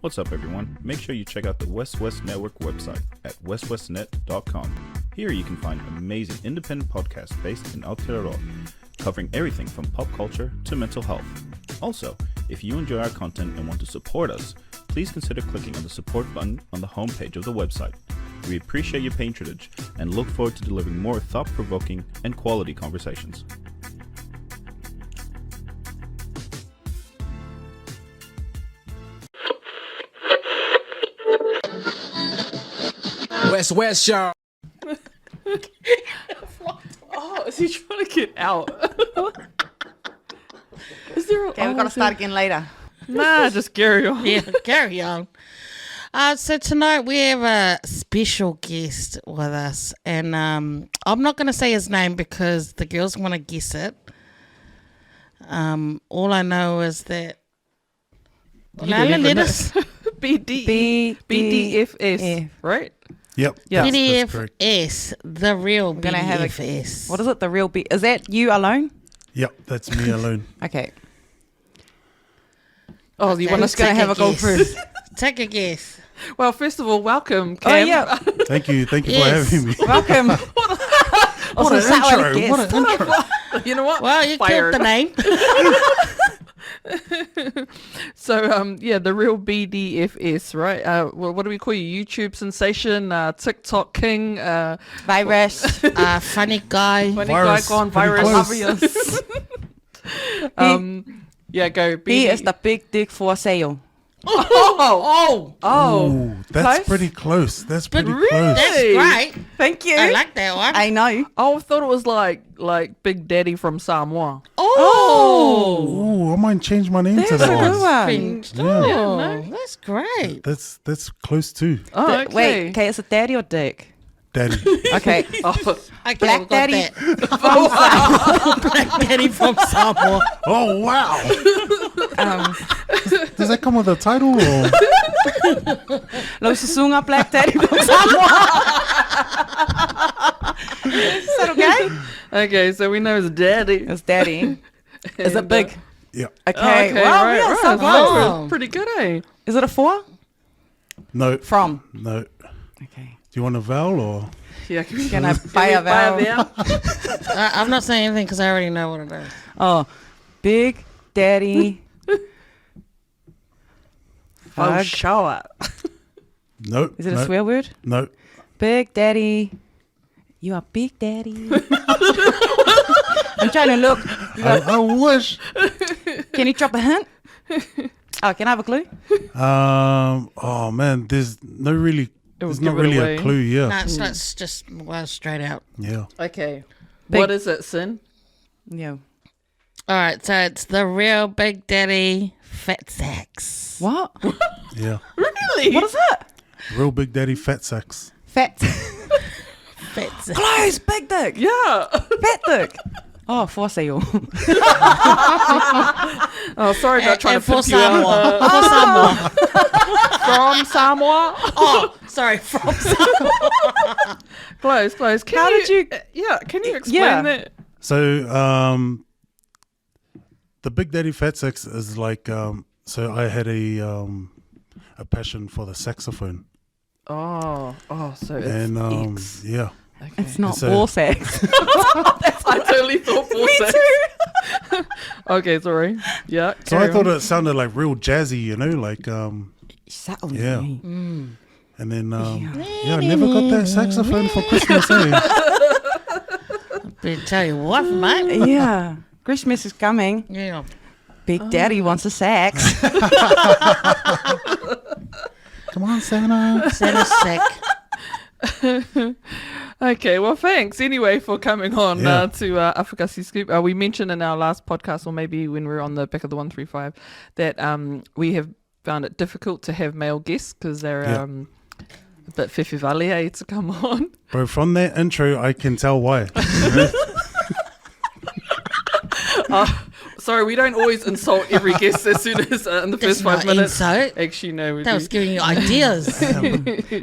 What's up, everyone? Make sure you check out the West West Network website at westwestnet.com. Here you can find amazing independent podcasts based in Aotearoa, covering everything from pop culture to mental health. Also, if you enjoy our content and want to support us, please consider clicking on the support button on the homepage of the website. We appreciate your patronage and look forward to delivering more thought-provoking and quality conversations. West, y'all. Oh, is he trying to get out? Is there? Okay, we've got to start again later. Nah, just carry on. Yeah, carry on. So tonight we have a special guest with us, and I'm not going to say his name because the girls want to guess it. All I know is that let us Bdfs, right? Yep. Yeah. That's correct. Bdfs, the real We're gonna have a- Bdfs. What is it? The real B? Is that you alone? Yep, that's me alone. Okay. Oh, you want Who's us going to Take have a a go guess. first? Take a guess. Well, first of all, welcome, Oh, Cam. yeah. Thank you for Yes. having me. Welcome. What an intro! What an intro! You know what? Well, you Fired. killed the name. So, the real Bdfs, right? What do we call you? YouTube sensation, TikTok king, Virus. Funny guy. funny Virus. guy gone Pretty virus. close. Yeah, go. He is the big dick for sale. Oh. Ooh, that's Close? pretty close. That's pretty Really? close. That's great. Thank you. I like that one. I know. Oh, I thought it was like Big Daddy from Samoa. Oh. Ooh, I might change my name to That's a that good one. one. Oh, no. that's great. That's close too. Oh, okay. Wait, okay, is it daddy or dick? Daddy. Okay. Oh, Okay, Black we got Daddy that. from Samoa. Black Daddy from Samoa. Oh wow! Does that come with a title or? Lo susunga Black Daddy from Samoa. Is that okay? okay, so we know it's Daddy. It's daddy. Is it big? Yeah. Okay. Okay, Well, right, we are right. so close. Oh. Pretty good, eh? Is it a 4? No. From. No. Okay. Do you want a vowel or? Yeah, Can I buy a vowel? I'm not saying anything because I already know what it is. Oh, Big Daddy. Oh, Fuck. show up. No. Is it no, a swear word? No. Big Daddy. You are Big Daddy. I'm trying to look. I wish. Can you drop a hint? Oh, can I have a clue? Oh man, there's no really. There's not give it really away. a clue. Yeah. No, it's just straight out. Yeah. Okay. Big- What is it, Sin? Yeah. All right, so it's the real Big Daddy Fat Sacks. What? Yeah. Really? What is it? Real Big Daddy Fat Sacks. Fat. Fat Sacks. Close. Big dick. Yeah. Fat dick. Oh, for sale. Oh, sorry about trying to for pimp you out. Samoa. For Samoa. From Samoa. Oh, sorry, from Samoa. Close. Can How did you- Yeah, can you explain Yeah. that? So, the Big Daddy Fat Sax is like, so I had a passion for the saxophone, Oh, so it's and X. yeah, Okay. It's not It's a- ball sex. I totally thought for Me sex. too. Okay, sorry. Yeah. so I carry thought on. it sounded like real jazzy, you know, like Settle Yeah. me. and then yeah, I never got that saxophone for Christmas. Eh? But tell you what, mate. Yeah. Christmas is coming. Yeah. Big Daddy wants a sax. Come on, Santa. Santa sick. Okay, well, thanks anyway for coming on Yeah. to Afakasi Scoop. We mentioned in our last podcast, or maybe when we were on the back of the 135, that we have found it difficult to have male guests because they're Yeah. a bit whewhiwale to come on. Bro, from that intro, I can tell why. Sorry, we don't always insult every guest as soon as in the That's first 5 not minutes. insult. Actually, no, we That do. was giving you ideas.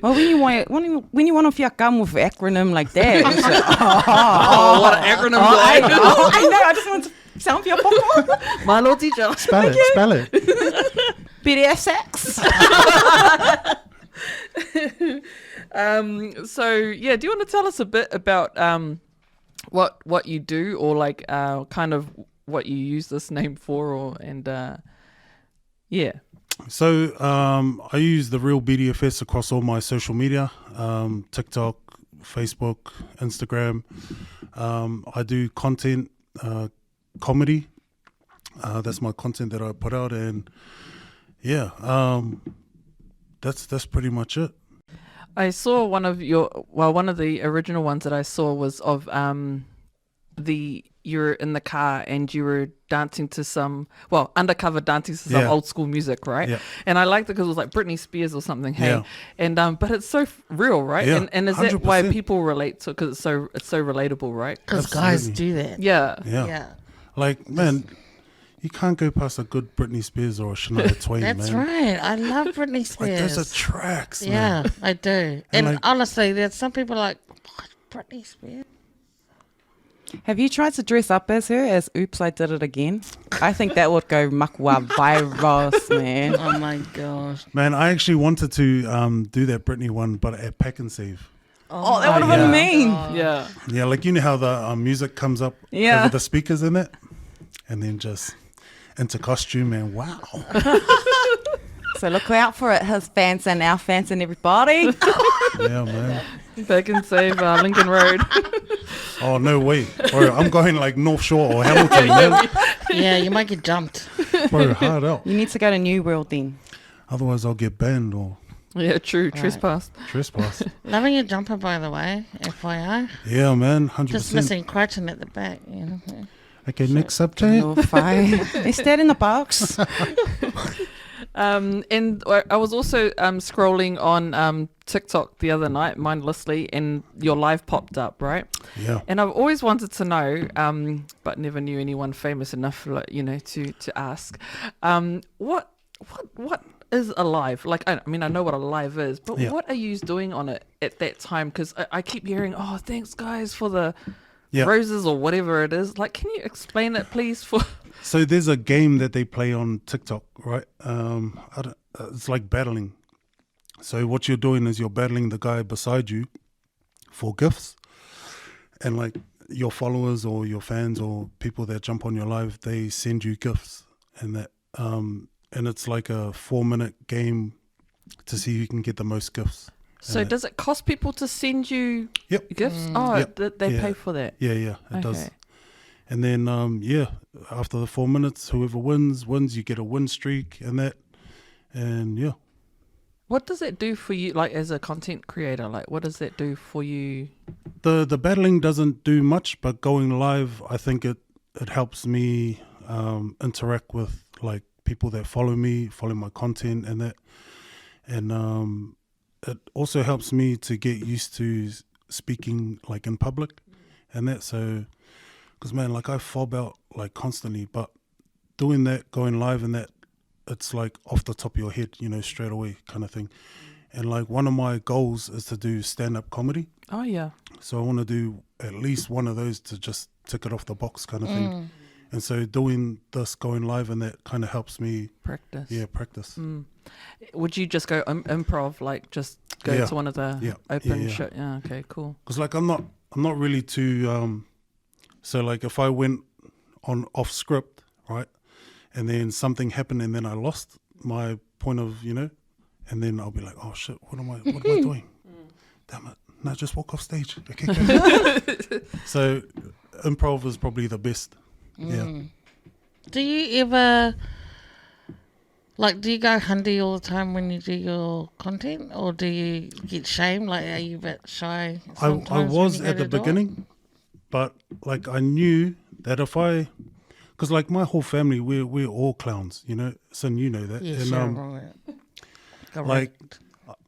Well, when you want to feel come with an acronym like that, it's like, Oh, what an acronym! I know. I just want to sound for your popcorn. My Lord teacher. Spell it. Bdfs. So yeah, do you want to tell us a bit about what you do, or like kind of what you use this name for, or yeah. So I use the real BDFS across all my social media, TikTok, Facebook, Instagram. I do content, comedy. That's my content that I put out, and yeah, that's pretty much it. I saw one of the original ones that I saw was of you're in the car and you were dancing to some undercover dancing to some old school music, right? Yeah. And I liked it because it was like Britney Spears or something. Hey, Yeah. and but it's so real, right? Yeah, And is that why 100%. people relate to it? Because it's so relatable, right? Because guys Absolutely. do that. Yeah. Yeah. Like, man, you can't go past a good Britney Spears or a Shania Twain, That's man. right. I love Britney Spears. Like, those are tracks, yeah, man. I do. And And like- honestly, there's some people like, what, Britney Spears? Have you tried to dress up as her, as Oops, I Did It Again? I think that would go makwa virus, man. Oh my gosh. Man, I actually wanted to do that Britney one, but at Pack and Save. Oh, that would have been mean. Yeah. Yeah, like you know how the music comes up Yeah. over the speakers in it? And then just into costume and wow. So look out for it, his fans and our fans and everybody. Yeah, man. Back and save Lincoln Road. Oh, no way. Bro, I'm going like North Shore or Hamilton, man. Yeah, you might get jumped. Bro, hard out. You need to go to New World then. Otherwise, I'll get banned or Yeah, true. Trespass. trespass. Loving your jumper, by the way, FYI. Yeah, man, 100%. Just missing crotching at the back. You know? Okay, next subject. Oh, fine. Is that in the box? And I was also scrolling on TikTok the other night mindlessly, and your live popped up, right? Yeah. And I've always wanted to know, but never knew anyone famous enough, like, to ask. What is a live? Like, I mean, I know what a live is, but Yeah. what are you doing on it at that time? Because I keep hearing, oh, thanks guys for the Yeah. roses or whatever it is. Like, can you explain it, please? For So there's a game that they play on TikTok, right? It's like battling. So what you're doing is you're battling the guy beside you for gifts, and like your followers or your fans or people that jump on your live, they send you gifts, and that and it's like a 4-minute game to see who can get the most gifts. So does it cost people to send you Yep. gifts? Oh, Yep. they Yeah. pay for that. Yeah, it does. Okay. And then after the 4 minutes, whoever wins, you get a win streak and that, and yeah. What does it do for you, like as a content creator? Like, what does that do for you? The battling doesn't do much, but going live, I think it helps me interact with like people that follow me, follow my content, and that, and it also helps me to get used to speaking like in public, and that. So, because man, like I fob out like constantly, but doing that, going live, and that, it's like off the top of your head, straight away kind of thing. And like one of my goals is to do stand-up comedy. Oh yeah. So I want to do at least one of those to just tick it off the box kind of thing. And so doing this, going live, and that kind of helps me, Practice. practice. Would you just go improv, like just go Yeah. to one of the Yeah. open Yeah. shit? Yeah. Okay. Cool. Because like I'm not really too, so like if I went on off script, right, and then something happened and then I lost my point of, and then I'll be like, oh shit, what am I doing? Damn it. No, just walk off stage. Okay, go. So improv is probably the best. Yeah. Do you ever, do you go handy all the time when you do your content? Or do you get shamed? Like, are you a bit shy I sometimes was when you at go the to do it? beginning, but like I knew that because like my whole family, we're all clowns, Sin, you know that. Yeah, And sure. Right. Correct. like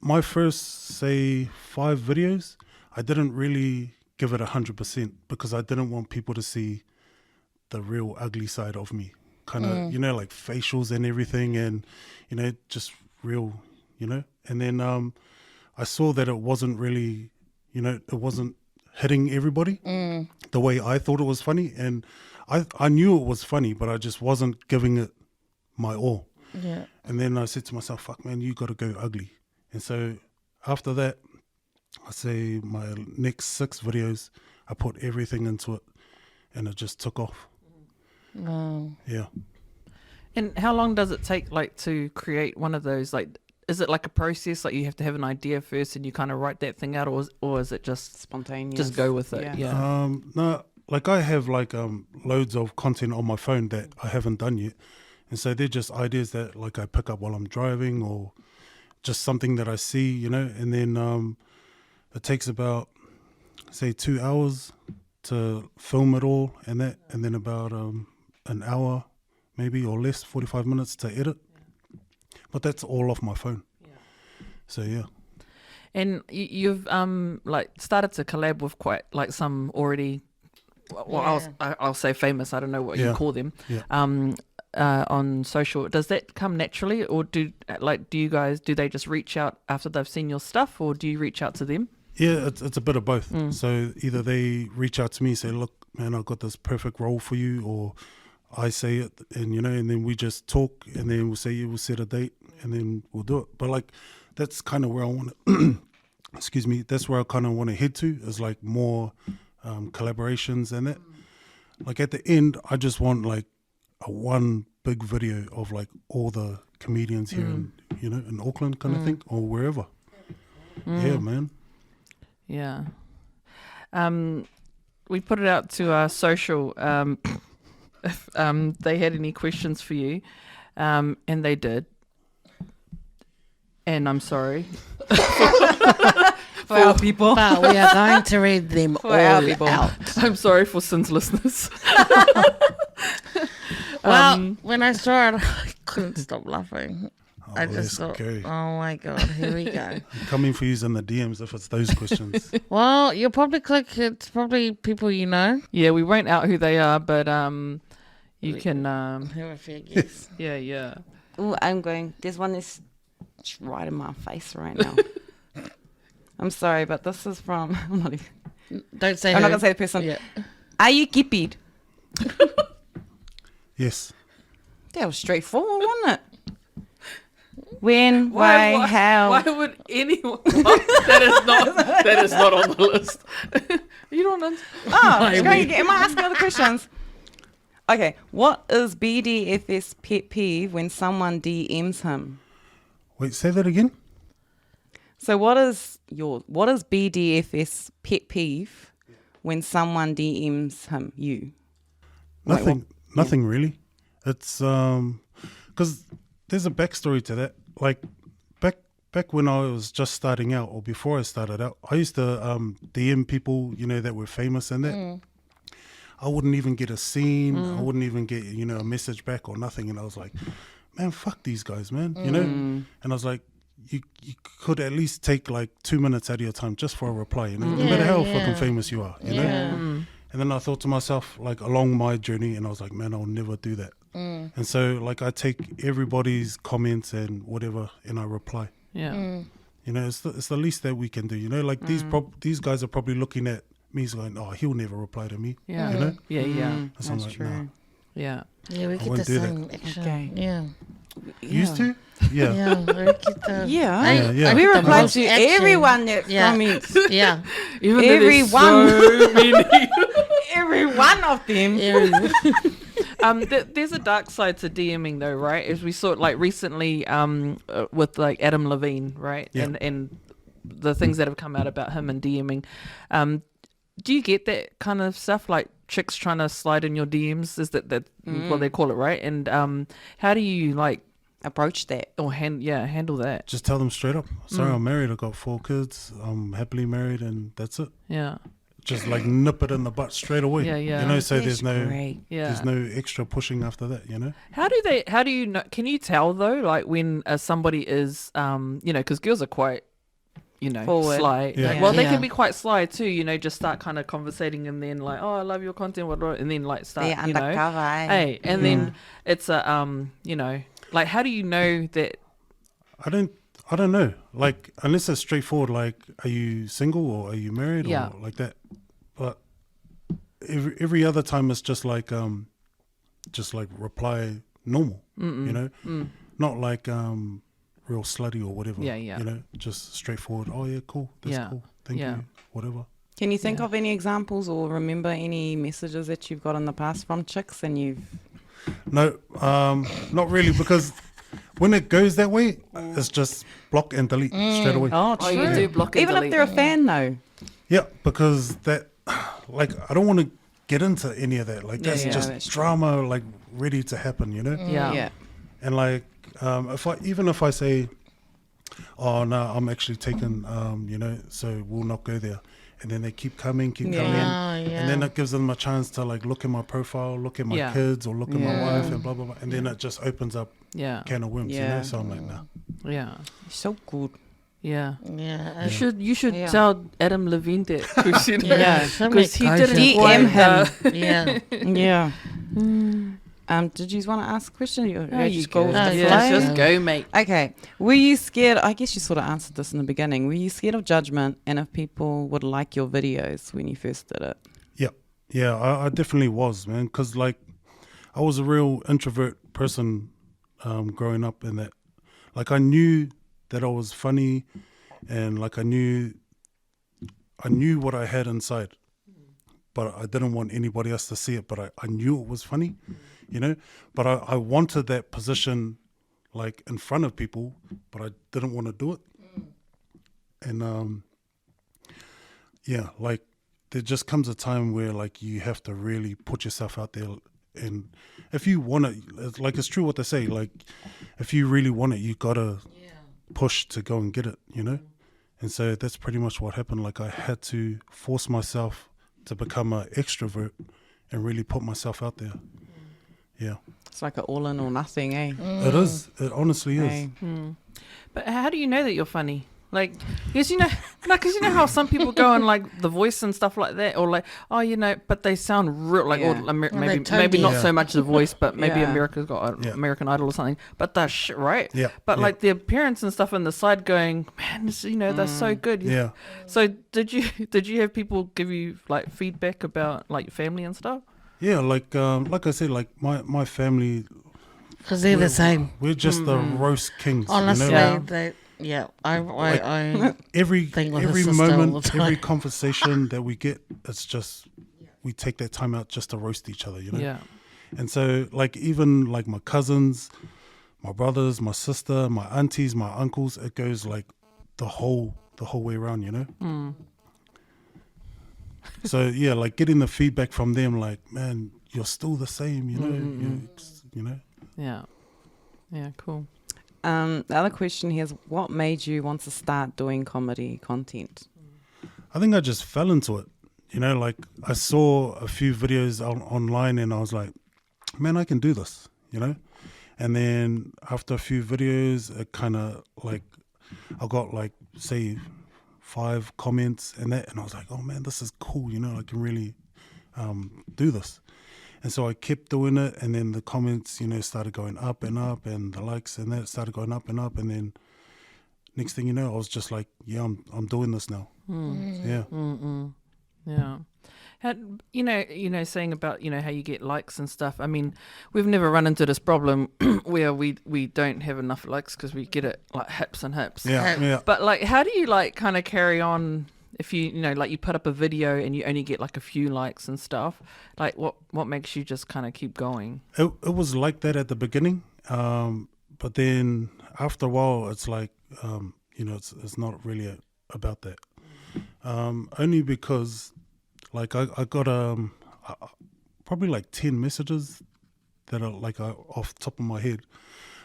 my first, say, 5 videos, I didn't really give it 100% because I didn't want people to see the real ugly side of me. Kind of, like facials and everything, and, just real, And then I saw that it wasn't really, it wasn't hitting everybody the way I thought it was funny. And I knew it was funny, but I just wasn't giving it my all. Yeah. And then I said to myself, fuck, man, you got to go ugly. And so after that, I say my next 6 videos, I put everything into it and it just took off. Wow. Yeah. And how long does it take, like, to create one of those? Like, is it like a process? Like, you have to have an idea first and you kind of write that thing out, or is it just Spontaneous. just go with it? Yeah. No, like I have like loads of content on my phone that I haven't done yet. And so they're just ideas that like I pick up while I'm driving or just something that I see, you know, and then it takes about, say, 2 hours to film it all and that, and then about an hour maybe or less, 45 minutes to edit. But that's all off my phone. So yeah. And you've like started to collab with quite like some already, well, I'll say famous. I don't know what you call them. Yeah. On social, does that come naturally, or do they just reach out after they've seen your stuff, or do you reach out to them? Yeah, it's a bit of both. So either they reach out to me, say, look, man, I've got this perfect role for you, or I say it, and you know, and then we just talk, and then we'll say, we'll set a date, and then we'll do it. But like, that's kind of where I want to, excuse me, that's where I kind of want to head to, is like more collaborations and that. Like at the end, I just want like a one big video of like all the comedians here in, you know, in Auckland kind of thing, or wherever. Yeah, man. Yeah. We put it out to our social if they had any questions for you, and they did. And I'm sorry. For our people. But we are going to read them For our all people. out. I'm sorry for Sin's listeners. Well, when I saw it, I couldn't stop laughing. Oh, I just thought, okay. oh my God, here we go. I'm coming for you in the DMs if it's those questions. Well, you'll probably click, it's probably people you know. Yeah, we won't out who they are, but you can Have a fair guess. yeah. Ooh, there's one that's right in my face right now. I'm sorry, but this is from, I'm not Don't say going who. to say the person. Yeah. Are you kippied? Yes. That was straightforward, wasn't it? When, why, how? Why would anyone? that is not on the list. You don't understand. Am I asking other questions? Okay, what is Bdfs pet peeve when someone DMs him? Wait, say that again? So what is Bdfs pet peeve when someone DMs him, you? Nothing really. It's because there's a backstory to that. Like back when I was just starting out, or before I started out, I used to DM people, you know, that were famous and that. I wouldn't even get a scene. I wouldn't even get, you know, a message back or nothing. And I was like, man, fuck these guys, man. You know. And I was like, you could at least take like 2 minutes out of your time just for a reply. You know, no matter how fucking famous you are. You know. And then I thought to myself, like, along my journey, and I was like, man, I'll never do that. And so, like, I take everybody's comments and whatever, and I reply. Yeah. You know, it's the least that we can do. You know, like these guys are probably looking at me going, oh, he'll never reply to me. Yeah. You know? Yeah. So I'm like, nah. Yeah. Yeah, we I get the won't do that. same action. Okay. Yeah. Used to? Yeah. Yeah, we get the... Yeah. We the reply most to action. everyone that Yeah. comments. Yeah. Even Everyone. though there's so many. Every one of them. There's a dark side to DMing though, right? As we saw it like recently with like Adam Levine, right? Yeah. And the things that have come out about him and DMing. Do you get that kind of stuff, like chicks trying to slide in your DMs? Is that what they call it, right? And how do you like Approach that. or handle that? Just tell them straight up. Sorry, I'm married. I got 4 kids. I'm happily married, and that's it. Yeah. Just like nip it in the butt straight away. Yeah. You know, so That's great. Yeah. there's no extra pushing after that. You know. How do you know? Can you tell though, like when somebody is, you know, because girls are quite, you know, Forward. sly. Yeah. Well, they Yeah. can be quite sly too. You know, just start kind of conversating and then like, oh, I love your content, what, and then like start, They're you know, undercover. hey, and then it's a you know, like how do you know that? I don't know. Like, unless it's straightforward, like, are you single or are you married Yeah. or like that? But every other time it's just like reply normal, you know? not like real slutty or whatever. Yeah, yeah. You know, just straightforward. Oh yeah, cool. That's Yeah, cool. Thank yeah. you. Whatever. Can you think Yeah. of any examples or remember any messages that you've got in the past from chicks and you've... No, not really, because when it goes that way, it's just block and delete straight away. Oh, Oh, you true. do block and Even if delete. they're a fan, though. Yeah, because that, like, I don't want to get into any of that. Like, Yeah, that's yeah, just that's true. drama, like, ready to happen, you know? Yeah. Yeah. And like, if I say, oh no, I'm actually taken, you know, so we'll not go there, and then they keep coming, Yeah. and then it gives them a chance to like look at my profile, look at my Yeah. kids, or look at my Yeah. wife, and blah blah blah, and then it just opens up Yeah. a can of worms, you Yeah. know. So I'm like, nah. Yeah. So good. Yeah. Yeah. You should Yeah. tell Adam Levine that because Yeah. because he didn't DM quite, him. Yeah. Yeah. Did you want to ask a question? You just go with the Yeah, flow? just go, mate. Okay. Were you scared? I guess you sort of answered this in the beginning. Were you scared of judgment and if people would like your videos when you first did it? Yeah, I definitely was, man, because like I was a real introvert person growing up, in that, like, I knew that I was funny, and like I knew what I had inside, but I didn't want anybody else to see it. But I knew it was funny, you know. But I wanted that position, like, in front of people, but I didn't want to do it. And yeah, like, there just comes a time where like you have to really put yourself out there, and if you want it, like, it's true what they say, like, if you really want it, you gotta push to go and get it, you know. And so that's pretty much what happened. Like, I had to force myself to become an extrovert and really put myself out there. Yeah, It's like an all in or nothing, eh? it is. It honestly is. Hey. But how do you know that you're funny? Like, because you know how some people go on like The Voice and stuff like that, or like, oh, you know, but they sound real, like, Yeah. or they maybe tone maybe not deaf. so much The Voice, but maybe Yeah. America's got Yeah. American Idol or something. But they're shit, right? Yeah. But yeah, like their parents and stuff on the side going, man, this, you know, they're so good. yeah. So did you have people give you like feedback about like your family and stuff? Yeah, like I said, like my family, Because they're the same. we're just the roast kings. Honestly, you know? Yeah. I every thing with his every sister all moment, the time. every conversation that we get, it's just we take that time out just to roast each other, you know. Yeah. And so, like, even like my cousins, my brothers, my sister, my aunties, my uncles, it goes like the whole way around, you know. So yeah, like getting the feedback from them, like, man, you're still the same, you know. You know. Yeah. Yeah. Cool. The other question here is, what made you want to start doing comedy content? I think I just fell into it. You know, like, I saw a few videos online and I was like, man, I can do this, you know? And then after a few videos, it kind of like, I got like, say, 5 comments and that, and I was like, oh man, this is cool, you know, I can really do this. And so I kept doing it, and then the comments, you know, started going up, and the likes and that started going up, and then next thing you know, I was just like, yeah, I'm doing this now. Yeah. Yeah. How, you know, saying about, you know, how you get likes and stuff. I mean, we've never run into this problem where we don't have enough likes because we get it like hips and hips. Yeah. But like, how do you like kind of carry on if you know, like you put up a video and you only get like a few likes and stuff? Like, what makes you just kind of keep going? It was like that at the beginning, but then after a while, it's like, you know, it's not really about that. Only because, like, I got probably like 10 messages that are like off the top of my head,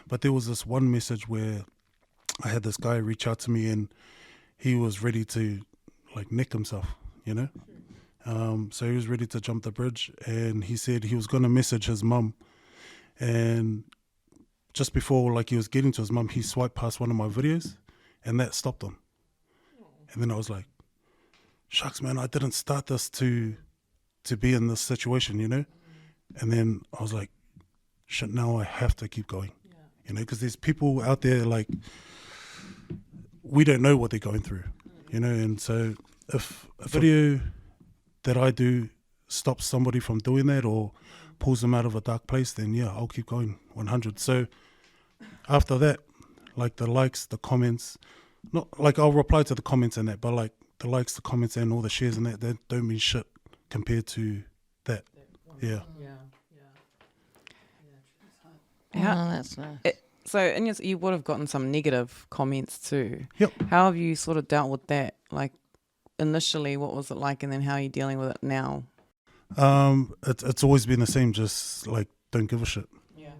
but there was this one message where I had this guy reach out to me and he was ready to like nick himself, you know. So he was ready to jump the bridge, and he said he was going to message his mum, and just before like he was getting to his mum, he swiped past one of my videos and that stopped him. And then I was like, shucks, man, I didn't start this to be in this situation, you know. And then I was like, shit, now I have to keep going, you know, because there's people out there, like, we don't know what they're going through, you know. And so if a video that I do stops somebody from doing that or pulls them out of a dark place, then yeah, I'll keep going 100. So after that, like the likes, the comments, not like I'll reply to the comments and that, but like the likes, the comments, and all the shares and that don't mean shit compared to that. Yeah. Oh, that's nice. So, and you would have gotten some negative comments too. Yep. How have you sort of dealt with that? Like initially, what was it like, and then how are you dealing with it now? It's always been the same. Just like don't give a shit. Yeah.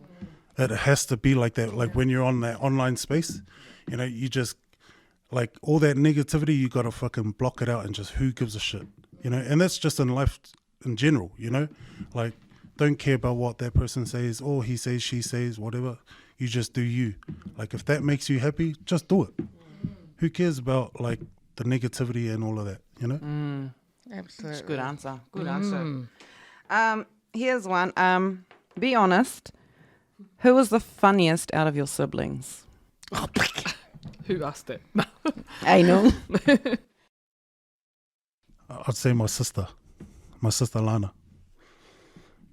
It has to be like that. Like when you're on that online space, you know, you just like all that negativity. You gotta fucking block it out and just who gives a shit. You know, and that's just in life in general. You know, like don't care about what that person says or he says, she says, whatever. You just do you. Like if that makes you happy, just do it. Who cares about like the negativity and all of that, you know? Absolutely. That's a good answer. Good answer. Here's one. Be honest. Who was the funniest out of your siblings? Who asked that? I know. I'd say my sister Lana.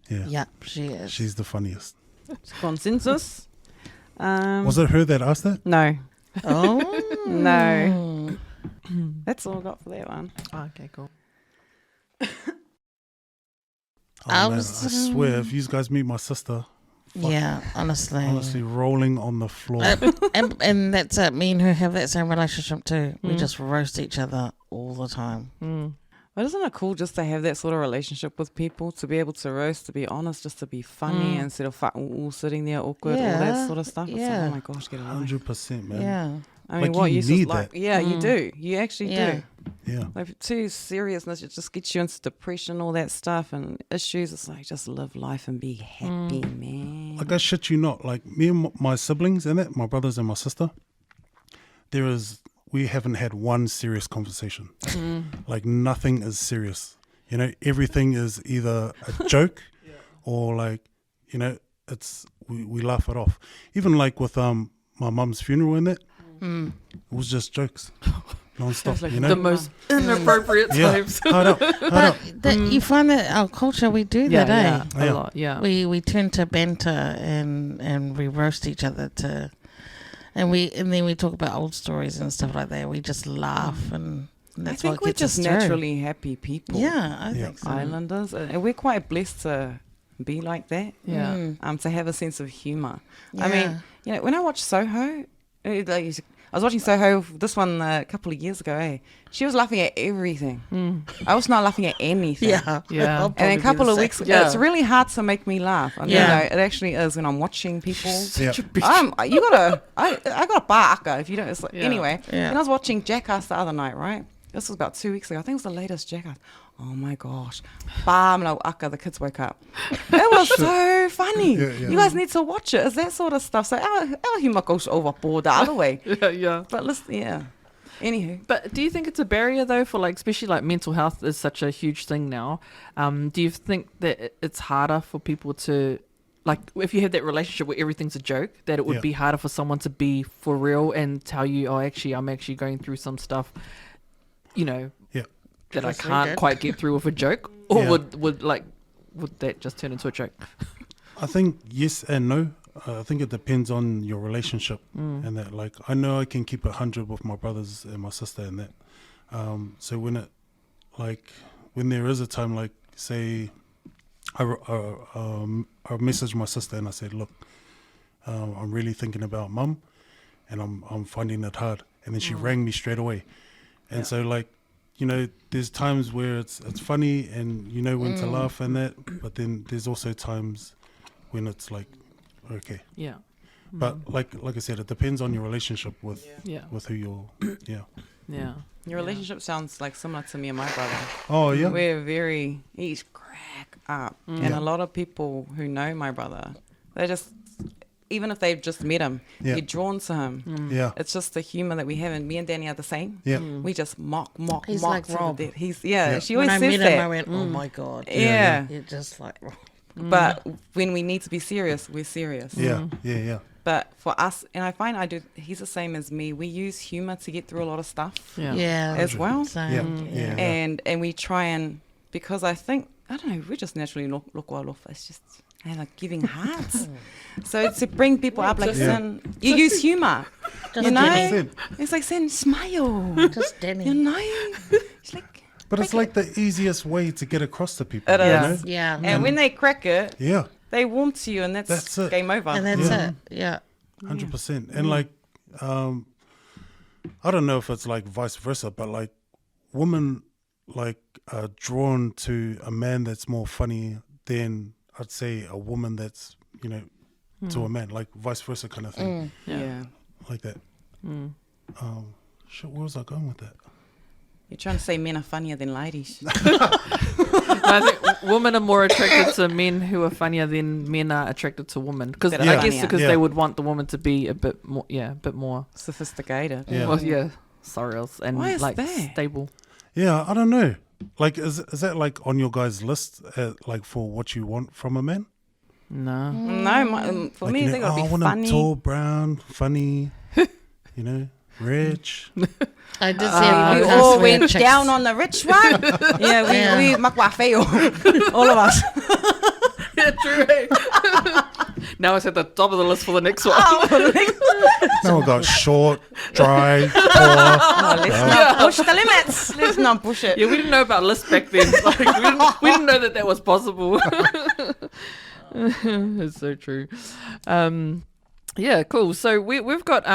Yeah. Yep, she is. She's the funniest. Consensus. Was it her that asked that? No. Oh. No. That's all I got for that one. Okay, cool. Oh, I man, was, I swear, if you guys meet my sister, Yeah, honestly. rolling on the floor. And that's it. Me and her have that same relationship too. We just roast each other all the time. But isn't it cool just to have that sort of relationship with people, to be able to roast, to be honest, just to be funny instead of all sitting there awkward, all that Yeah, sort of stuff? It's yeah. like, oh my gosh, get it right. 100%, man. Yeah. I mean, Like, what you use need is like, that. yeah, you do. You actually Yeah. do. Yeah. Like too seriousness, it just gets you into depression, all that stuff and issues. It's like just live life and be happy, man. Like I shit you not, like me and my siblings and that, my brothers and my sister, we haven't had one serious conversation. Like nothing is serious. You know, everything is either a joke or like, you know, we laugh it off. Even like with my mum's funeral and that, it was just jokes. Non-stop, like you know? The most inappropriate times. Hard up. You find that our culture, we do that, eh? A lot, yeah. We turn to banter and we roast each other and then we talk about old stories and stuff like that. We just laugh and that's I what think we're gets just us through. naturally happy people. Yeah, I think so. Islanders, and we're quite blessed to be like that. Yeah. To have a sense of humor. I Yeah. mean, you know, when I watch Soho, I was watching Soho, this one a couple of years ago. She was laughing at everything. I was not laughing at anything. Yeah. Yeah. I'll And then probably a couple be of the weeks, same. it's really hard to make me laugh. And, Yeah. you know, it actually is when I'm watching people. Yeah. You gotta, I got a barker if you don't. It's like, Yeah. Anyway, Yeah. and I was watching Jackass the other night, right? This was about 2 weeks ago. I think it was the latest Jackass. Oh my gosh. Bam, no, aka, the kids woke up. It was so funny. Yeah, yeah. You guys need to watch it. It's that sort of stuff. So our humor goes overboard the other way. Yeah. But listen, yeah. Anywho. But do you think it's a barrier though for like, especially like mental health is such a huge thing now? Do you think that it's harder for people to, like, if you have that relationship where everything's a joke, that it would Yeah. be harder for someone to be for real and tell you, oh, actually, I'm actually going through some stuff, you know, that I That's can't okay. quite get through with a joke? Or Yeah. would that just turn into a joke? I think yes and no. I think it depends on your relationship and that. Like I know I can keep 100 with my brothers and my sister and that. So when there is a time, like say, I messaged my sister and I said, look, I'm really thinking about mum, and I'm finding it hard. And then she rang me straight away, and so like, you know, there's times where it's funny and you know when to laugh and that, but then there's also times when it's like, okay. Yeah. But like I said, it depends on your relationship with who you're. Yeah. Your relationship sounds like similar to me and my brother. Oh yeah. He's crack up. And Yeah. a lot of people who know my brother, they just, even if they've just met him, Yeah. you're drawn to him. Yeah. It's just the humor that we have, and me and Danny are the same. Yeah. We just mock He's mock like to the Rob. death. Yeah. She When always I says met him, I that. went, oh my God. Yeah. You're just like, But when we need to be serious, we're serious. Yeah. Yeah. But for us, and I find he's the same as me. We use humor to get through a lot of stuff yeah. as well. Same. Yeah. And we try and, because I think, I don't know, we just naturally look well off. It's just and like giving hearts. So it's to bring people up, like Yeah. Sin, you use humor. Just You know? Denny. It's like saying smile. Just Denny. You know? It's like, But it's like the easiest way to get across to people. It you is. know? Yeah. and when they crack it, Yeah, they warm to you, and That's it. game over. And that's Yeah. it. Yeah. 100%. And like, I don't know if it's like vice versa, but like women like are drawn to a man that's more funny than I'd say a woman that's, you know, to a man, like vice versa kind of thing, yeah. like that. Shit, where was I going with that? You're trying to say men are funnier than ladies. I think women are more attracted to men who are funnier than men are attracted to women. Because That I are guess funnier. because Yeah. they would want the woman to be a bit more, Sophisticated. Yeah. well, yeah, sorrels and Why is like that? stable. Yeah, I don't know. Like, is that like on your guys' list, like for what you want from a man? No. No, for Like, me, you they know, gotta I be want funny. him tall, brown, funny, you know, rich. I did see We a podcast all where went chicks- down on the rich one. Yeah. we makwa feo. All of us. Yeah, true. Now it's at the top of the list for the next one. Now we got short, dry, poor. Let's not push the limits. Let's not push it. Yeah, we didn't know about lists back then. Like, we didn't know that was possible. It's so true. Yeah, cool. So we've got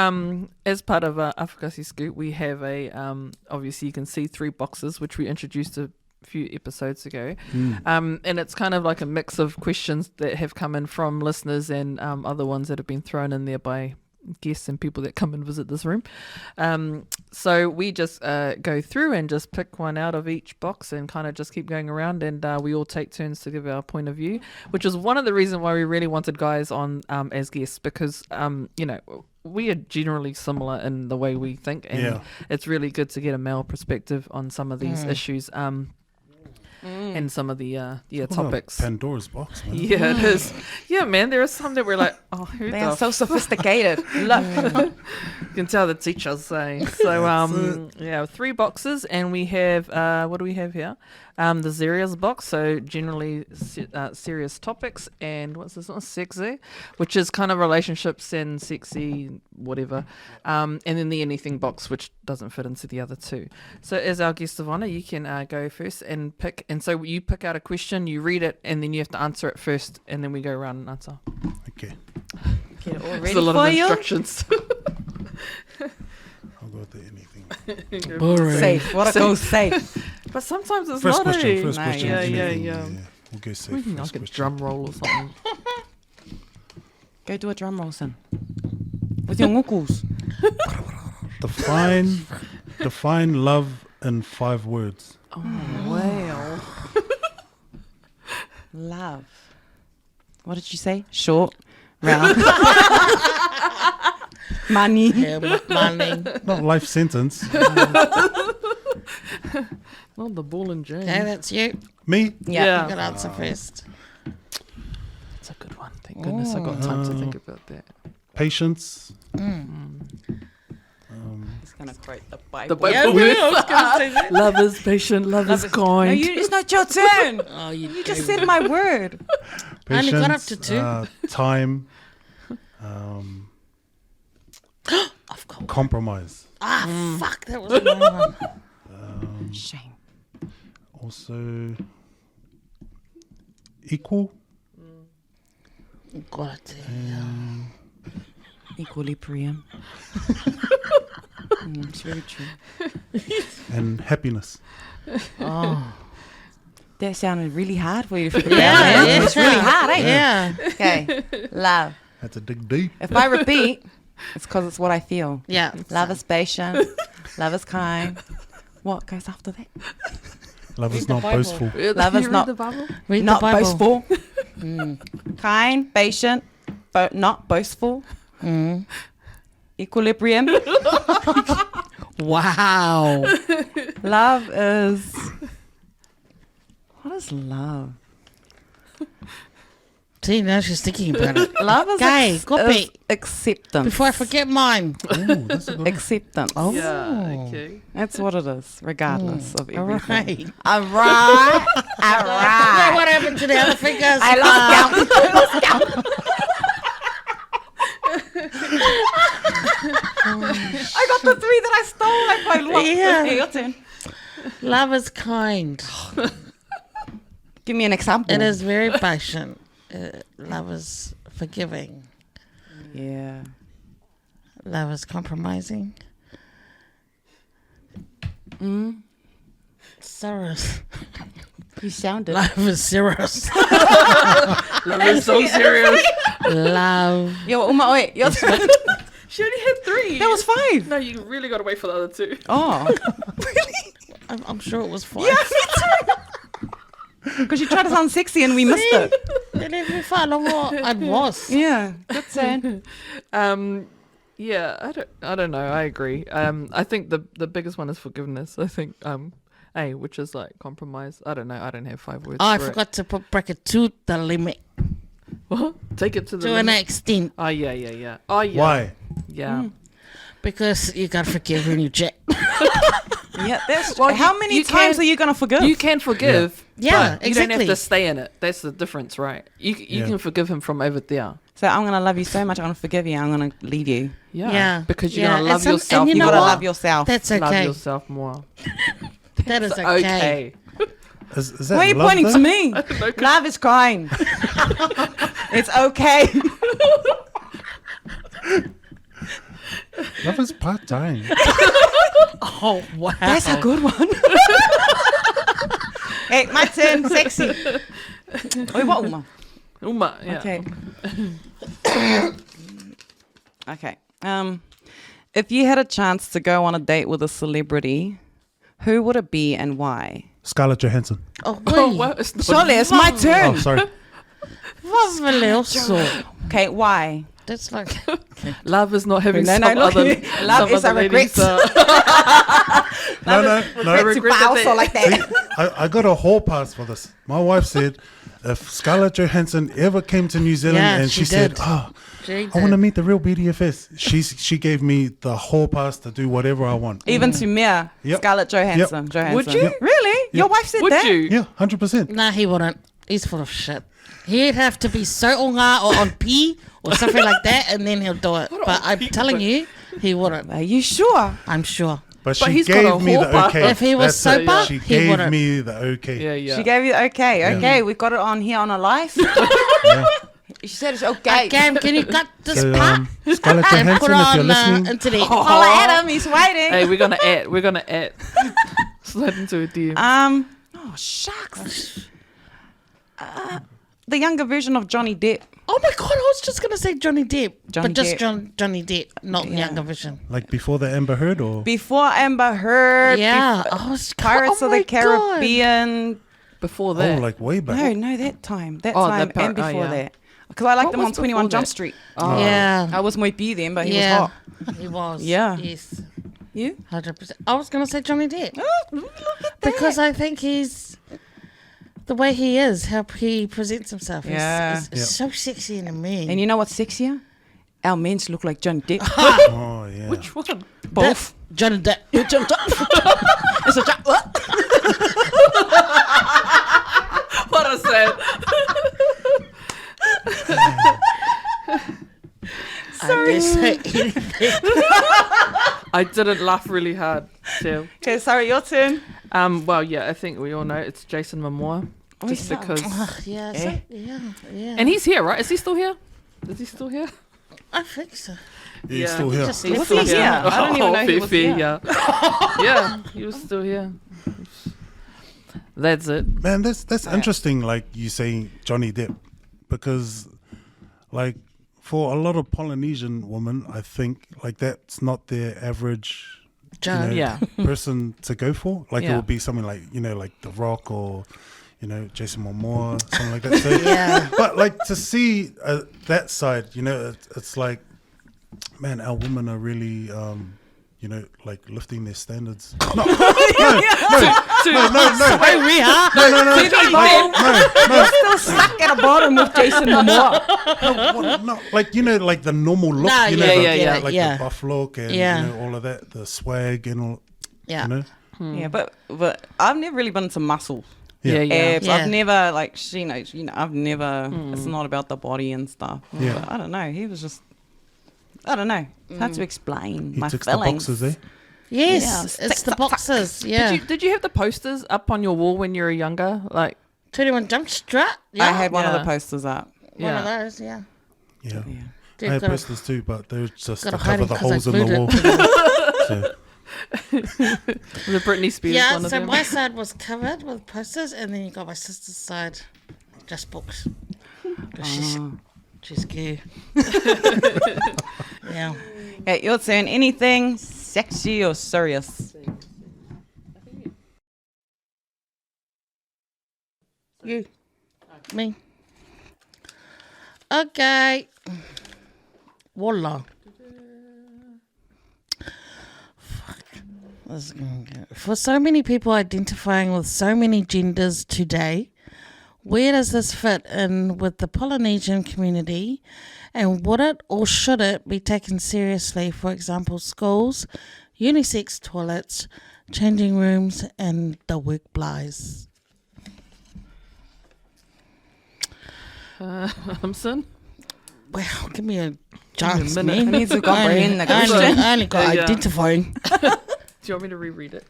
as part of Afakasi Scoop, we have a obviously you can see 3 boxes which we introduced a few episodes ago, and it's kind of like a mix of questions that have come in from listeners and other ones that have been thrown in there by guests and people that come and visit this room. So we just go through and just pick one out of each box and kind of just keep going around, and we all take turns to give our point of view, which is one of the reasons why we really wanted guys on as guests, because you know, we are generally similar in the way we think, and it's really good to get a male perspective on some of these issues and some of the topics. Pandora's box, man. Yeah, it is. Yeah, man, there are some that we're like, oh, who They are the so sophisticated. Look. You can tell the teachers say. So, yeah, 3 boxes, and we have, what do we have here? The serious box, so generally serious topics, and what's this one? Sexy, which is kind of relationships and sexy, whatever. And then the anything box, which doesn't fit into the other 2. So as our guest of honor, you can go first and pick. And so you pick out a question, you read it, and then you have to answer it first, and then we go around and answer. Okay, Get it all There's ready a lot for of you. instructions. I'll go with the anything. Boring. Safe. What a go safe. But sometimes it's First not. question. First No, question. yeah, anything, yeah. We'll go safe. We can First like a question. drum roll or something. Go do a drum roll, son. With your ngukus. Define love in 5 words. Oh, wow. Love. What did you say? Short. Round. Money. Yeah, money. Not life sentence. Not the ball and chain. Okay, that's you. Me? Yeah. You got to answer first. That's a good one. Thank goodness I got time to think about that. Patience. He's going to quote the Bible. The Bible. Yeah, I was gonna say that. Love is patient, love is No, kind. it's not your turn. Oh, You just said my word. I only got up Patience, to 2. time. I've got Compromise. fuck, that was another one. Shame. Also, equal. Got it. Equilibrium. It's very true. And happiness. Oh. That sounded really hard for you to figure Yeah, out. man. yeah. It's really hard, eh? Yeah. Okay. Love. Had to dig deep. If I repeat, it's because it's what I feel. Yeah. Love is patient. Love is kind. What goes after that? Love is the not Bible. boastful. Love is not- the Bible? Read Not the Bible. boastful. Kind, patient, but not boastful. Equilibrium. Wow. Love is. What is love? See, now she's thinking about it. Love is, Gay, copy. is acceptance. Before I forget mine. Ooh, that's a good one. Acceptance. Oh. Yeah, okay. That's what it is, regardless of All everything. right. All right. All Forget what happened to the other fingers. I lost count. I lost count. I got the 3 that I stole. I played one. Yeah. Okay, your turn. Love is kind. Give me an example. It is very patient. Love is forgiving. Yeah. Love is compromising. Serious. You sounded. Love is serious. Love is so serious. Love. Yo, Uma, wait. Your turn. She only had 3. That was 5. No, you really got to wait for the other 2. Oh. I'm sure it was 5. Yeah, me too. Because you tried to sound sexy and we missed it. I was. Yeah. Good turn. Yeah, I don't know. I agree. I think the biggest one is forgiveness. I think which is like compromise. I don't know. I don't have 5 words. Oh, I for it. forgot to put bracket to the limit. What? Take it to the To an limit. extent. Oh yeah. Oh yeah. Why? Yeah. Because you gotta forgive when you jet. Yeah, that's Well, how you- many you times can- are you going to forgive? You can forgive. Yeah, but you don't have exactly. to stay in it. That's the difference, right? You Yeah. can forgive him from over there. So I'm going to love you so much, I'm going to forgive you, I'm going to leave you. Yeah. Yeah. Because you're Yeah, gonna and love some- and yourself. you You know got to what? love yourself. That's Love okay. yourself more. That is It's okay. Is that Why are you love pointing though? to me? Love is kind. It's okay. Love is part time. Oh, wow. That's a good one. Hey, my turn. Sexy. Wait, what, Uma? Uma, yeah. Okay. Okay. If you had a chance to go on a date with a celebrity, who would it be and why? Scarlett Johansson. Oh, Oh, wait. well, it's not Surely it's my Oh, turn. sorry. Wat wel heel zo. Okay, why? That's like... Love is not having No, some no, look, other love some is a other ladies, regret. No. I regret that also they- like that. I got a hall pass for this. My wife said, if Scarlett Johansson ever came to New Zealand Yeah, and she she said, did. "Oh, She I want to did. meet the real BDFS," she gave me the hall pass to do whatever I want. Even to Mia, Yep. Scarlett Johansson. Would you? Yep. Really? Your wife said Would that? you? Yeah, 100%. Nah, he wouldn't. He's full of shit. He'd have to be so onga or on P or something like that, and then he'll do it. But I'm telling you, he wouldn't. Are you sure? I'm sure. But But she he's got a gave me the whole pass. okay. If he was That's it. sober, she he gave wouldn't. me the okay. Yeah, yeah. She gave you the okay. Yeah. Okay, we've got it on here on a live. Yeah. She said it's okay. Cam, can you cut this So, part Scarlett and put Johansson, if you're on listening, internet? Holla at him, he's waiting. Hey, we're gonna add. Slide into a DM. Oh shucks. The younger version of Johnny Depp. Oh my god, I was just gonna say Johnny Depp, Johnny but just Depp. Johnny Depp, not Yeah. younger version. like before the Amber Heard, or Before Amber Heard. Yeah, before- I was Pirates oh of the my God. Caribbean. Before that. like way back. No, that time. That Oh, time that part- and before yeah. that. Because I liked What him on was 21 before Jump that? Street. Oh. Yeah, I was muy B then, but he yeah, was hot. he was. Yeah. Yes, You? 100%. I was gonna say Johnny Depp Oh, look at because I think he's the way he is, how he presents himself. Yeah. He's Yeah. so sexy and a man. And you know what's sexier? Our men look like Johnny Depp. Oh yeah. Which one? Both. Johnny Depp. It's a what? What I said. I didn't say anything. I didn't laugh really hard. So, Okay, sorry, your turn. well, yeah, I think we all know it's Jason Momoa. Just yeah. because. Yeah, Eh? yeah. And he's here, right? Is he still here? Is he still here? I think so. He's Yeah. still here. Just He's Was still he here? I don't even know he was Fifi, here. yeah. Yeah, he was still here. That's it. Man, that's interesting. Like you say, Johnny Depp, because like for a lot of Polynesian women, I think like that's not their average Joe. Yeah. person to go for. Like it Yeah. would be something like like The Rock or Jason Momoa, something like that. So, Yeah. but like to see that side, it's like, man, our women are really like lifting their standards. Wait, we are. You're still stuck at the bottom with Jason Momoa. No, like like the normal look. No, yeah, like yeah. the buff look and all of that, the swag and all. Yeah. Yeah, but I've never really been into muscle. Yeah. Abs. Yeah. I've never, like, she knows, I've never, it's not about the body and stuff. Yeah. But I don't know. He was just, I don't know. It's hard to explain He my ticks feelings. the boxes, eh? Yes, Yeah. it's the boxes. Yeah. Did you have the posters up on your wall when you were younger? Like, 21 Jump Strut. Yeah. I had one of Yeah. the posters up. one of those. Yeah. Yeah. Yeah. Dude, I had gotta- posters too, but they're just to gotta hide cover it the 'cause I holes in the glued wall. it. So, the Britney Spears Yeah, one of so them? my side was covered with posters, and then you got my sister's side, just books. 'Cause she's gay. Yeah. Okay, your turn. Anything sexy or serious? You. Me. Okay. Voila. Fuck. This is gonna go. For so many people identifying with so many genders today, where does this fit in with the Polynesian community? And would it or should it be taken seriously? For example, schools, unisex toilets, changing rooms, and the workplace. Simpson? Well, give me a chance, a minute. man. I need to comprehend the I question. only got Yeah. identifying. Do you want me to reread it?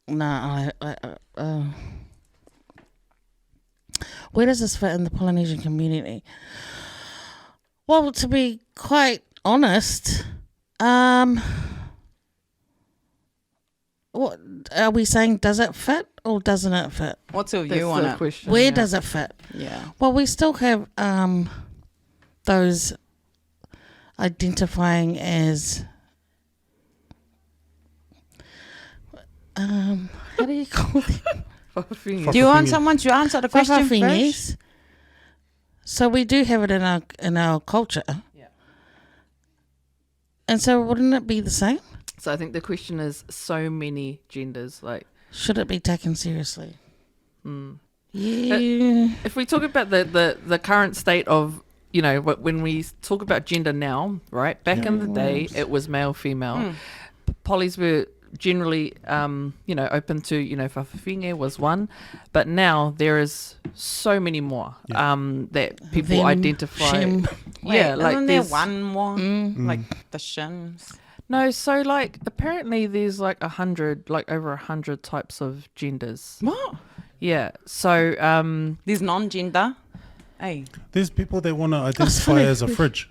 No, where does this fit in the Polynesian community? Well, to be quite honest, what are we saying? Does it fit or doesn't it fit? What's your That's view on the it? question. Where yeah. does it fit? Yeah. Well, we still have those identifying as how do you call them? Whakawhitingi. Do you want someone to answer the question first? Whakawhitingi. So we do have it in our culture. Yeah. And so wouldn't it be the same? So I think the question is so many genders. Like, Should it be taken seriously? mm. Yeah. If we talk about the current state of, when we talk about gender now, right? Back in the day, it was male, female. Polys were generally, open to, whakawhitingi was one. But now there is so many more that people Them, identify. shem. Yeah, Wait, like isn't there there's one more? Mm. Like the shins. no. So like apparently there's like over 100 types of genders. What? Yeah. So There's non-gender. Hey. there's people that want to identify sorry. as a fridge.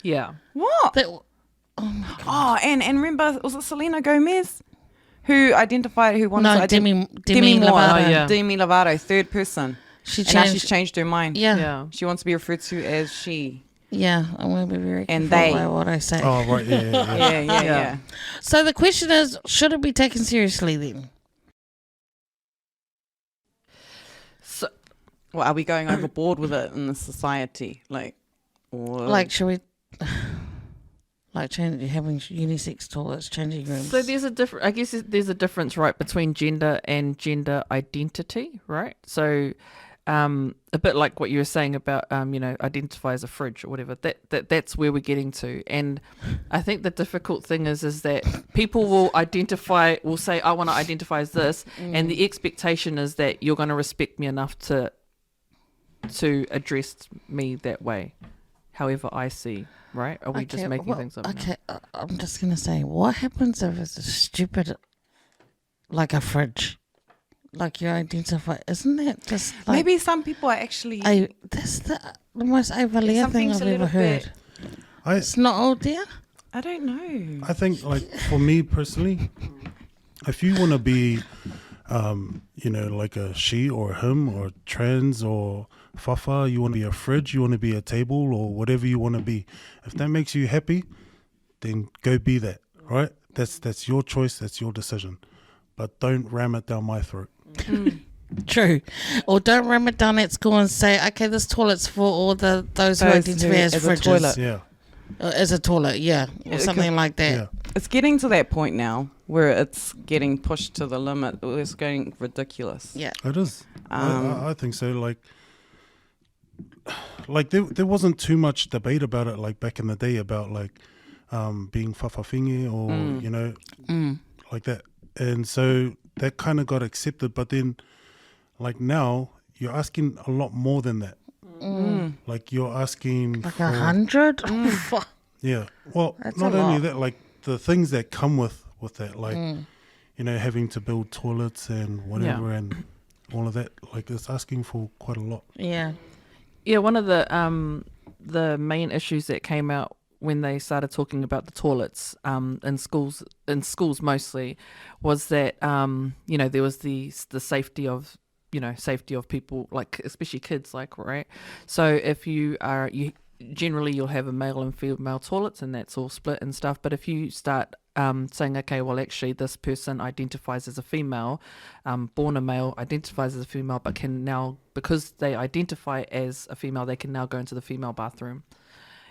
yeah. What? That- Oh, and remember, was it Selena Gomez who wanted no, to Demi Demi Moore. Lovato. Oh, yeah. Demi Lovato, third person. She And now she's changed. changed her mind. Yeah. Yeah. She wants to be referred to as she. Yeah. I'm going to be very And careful they. about what I say. Oh, right, yeah. Yeah, yeah, yeah. So the question is, should it be taken seriously then? So Well, are we going overboard with it in the society? Or Like, should we... Like having unisex toilets, changing rooms. So there's a different. I guess there's a difference, right, between gender and gender identity, right? So, a bit like what you were saying about, identify as a fridge or whatever. That's where we're getting to. And I think the difficult thing is that people will say, I want to identify as this, and the expectation is that you're going to respect me enough to address me that way, however I see. Right? Are we just making things up? Okay, I'm just going to say, what happens if it's a stupid, like a fridge? Like you identify, isn't that just like... maybe some people are actually. That's the most overlayer Some thing things I've a ever little heard. I It's not all there? I don't know. I think, like, for me personally, if you want to be, like a she or a him or trans or fafa, you want to be a fridge, you want to be a table or whatever you want to be. If that makes you happy, then go be that, right? That's your choice, that's your decision. But don't ram it down my throat. True. Or don't ram it down at school and say, okay, this toilet's for all those who Those identify who- as as a fridges. toilet. Yeah. As a toilet, yeah. Or Yeah, something like that. Yeah. It's getting to that point now where it's getting pushed to the limit. It's getting ridiculous. Yeah. It is. I think so. Like there wasn't too much debate about it like back in the day about like being whawhawhingi or you know like that, and so that kind of got accepted. But then like now you're asking a lot more than that. Like you're asking Like for, 100? yeah. Well, That's not a only lot. that, like the things that come with that, like you know, having to build toilets and whatever and all of that. Like it's asking for quite a lot. Yeah. Yeah, one of the main issues that came out when they started talking about the toilets in schools mostly, was that you know, there was the safety of, you know, safety of people, like especially kids, like, right? So if you generally you'll have a male and female toilets and that's all split and stuff, but if you start saying, okay, well actually this person identifies as a female, born a male, identifies as a female, but can now, because they identify as a female, they can now go into the female bathroom.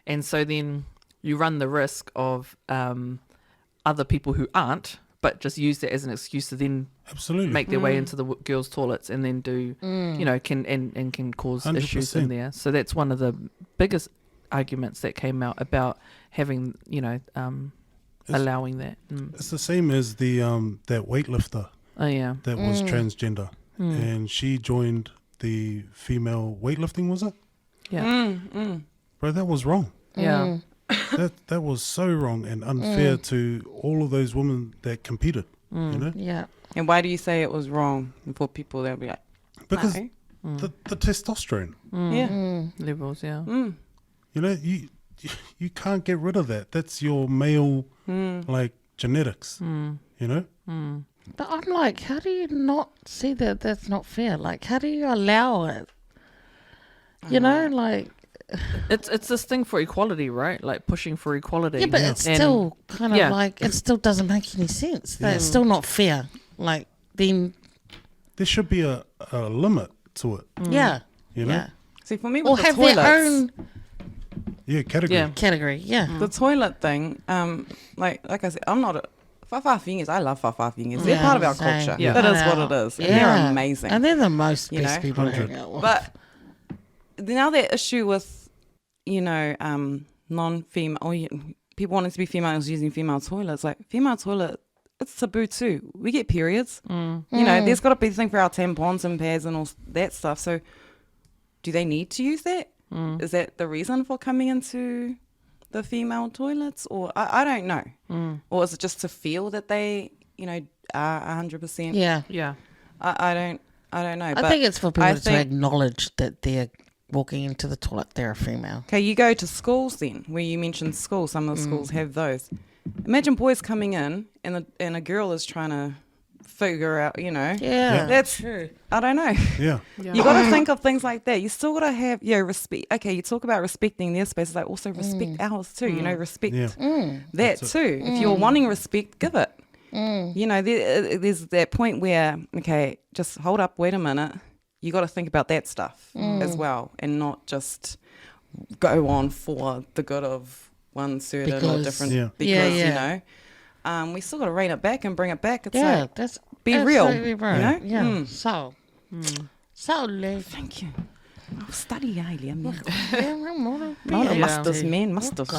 And so then you run the risk of other people who aren't, but just use that as an excuse to then Absolutely. make their way into the girls' toilets and then do, you know, can cause issues in 100%. there. So that's one of the biggest arguments that came out about having, you know, allowing that. It's the same as the that weightlifter Oh yeah. that was transgender, and she joined the female weightlifting. Was it? Yeah. Bro, that was wrong. Yeah. That was so wrong and unfair to all of those women that competed. You know, Yeah. And why do you say it was wrong for people that'll be like, because no. the testosterone. Yeah. Levels. Yeah. You know, you can't get rid of that. That's your male like genetics. You know. But I'm like, how do you not see that that's not fair? Like, how do you allow it? You know, like... It's this thing for equality, right? Like pushing for equality. Yeah, but it's And- still kind of yeah. like, it still doesn't make any sense. That it's still not fair. Like, then, There should be a limit to it. yeah. You know. Yeah. See, for me with Or the have toilets, their own Yeah, category. Yeah. category. Yeah. the toilet thing, like I said, I'm not a whawhawhingas. I love whawhawhingas. They're Yeah, part of our same. culture. Yeah. That is I what know. it is. And they're amazing. And they're the most You best know? people to 100. hang out with. But now that issue with, you know, non-female, or people wanting to be females using female toilets, like female toilet, it's taboo too. We get periods. You know, there's got to be a thing for our tampons and pads and all that stuff. So do they need to use that? Is that the reason for coming into the female toilets? Or I don't know. Or is it just to feel that they, you know, are 100%? Yeah. Yeah. I don't know. I but think it's for people I to think- acknowledge that they're walking into the toilet, they're a female. Okay, you go to schools then, where you mentioned schools. Some of the schools have those. Imagine boys coming in and a girl is trying to figure out, you know. Yeah. That's true. I don't know. Yeah. You got to think of things like that. You still got to have respect. Okay, you talk about respecting their spaces, like also respect ours too. You know, respect Yeah. that That's it. too. If you're wanting respect, give it. You know, there's that point where, okay, just hold up, wait a minute. You got to think about that stuff as well, and not just go on for the good of one certain or Because- different. Yeah. Because Yeah. you know, we still got to rein it back and bring it back. It's Yeah, like, that's be real, absolutely right. you know? Yeah. So, Lev. thank you. Oh, study, Liam. Yeah. Masters, man, masters.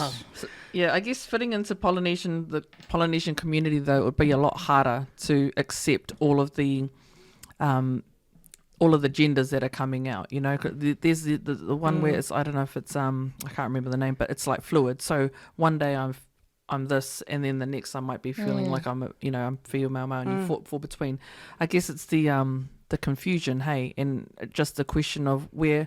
Yeah, I guess fitting into the Polynesian community though, it would be a lot harder to accept all of the genders that are coming out. You know, 'cause there's the one where it's, I don't know if it's I can't remember the name, but it's like fluid. So one day I'm this, and then the next I might be feeling like I'm I'm female, male, and you fall between. I guess it's the confusion, hey, and just the question of where,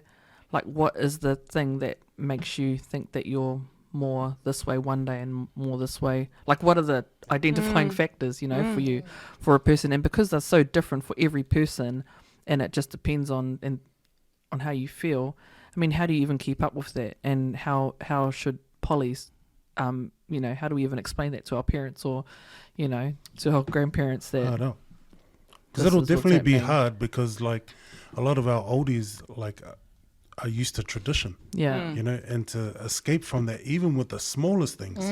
like, what is the thing that makes you think that you're more this way one day and more this way? Like, what are the identifying factors, for you, for a person? And because they're so different for every person, and it just depends on how you feel. I mean, how do you even keep up with that? And how should polys, how do we even explain that to our parents or, to our grandparents that? I don't know. Because This it'll is what's definitely be happening. hard because, like, a lot of our oldies, like, are used to tradition, Yeah. you know, and to escape from that, even with the smallest things,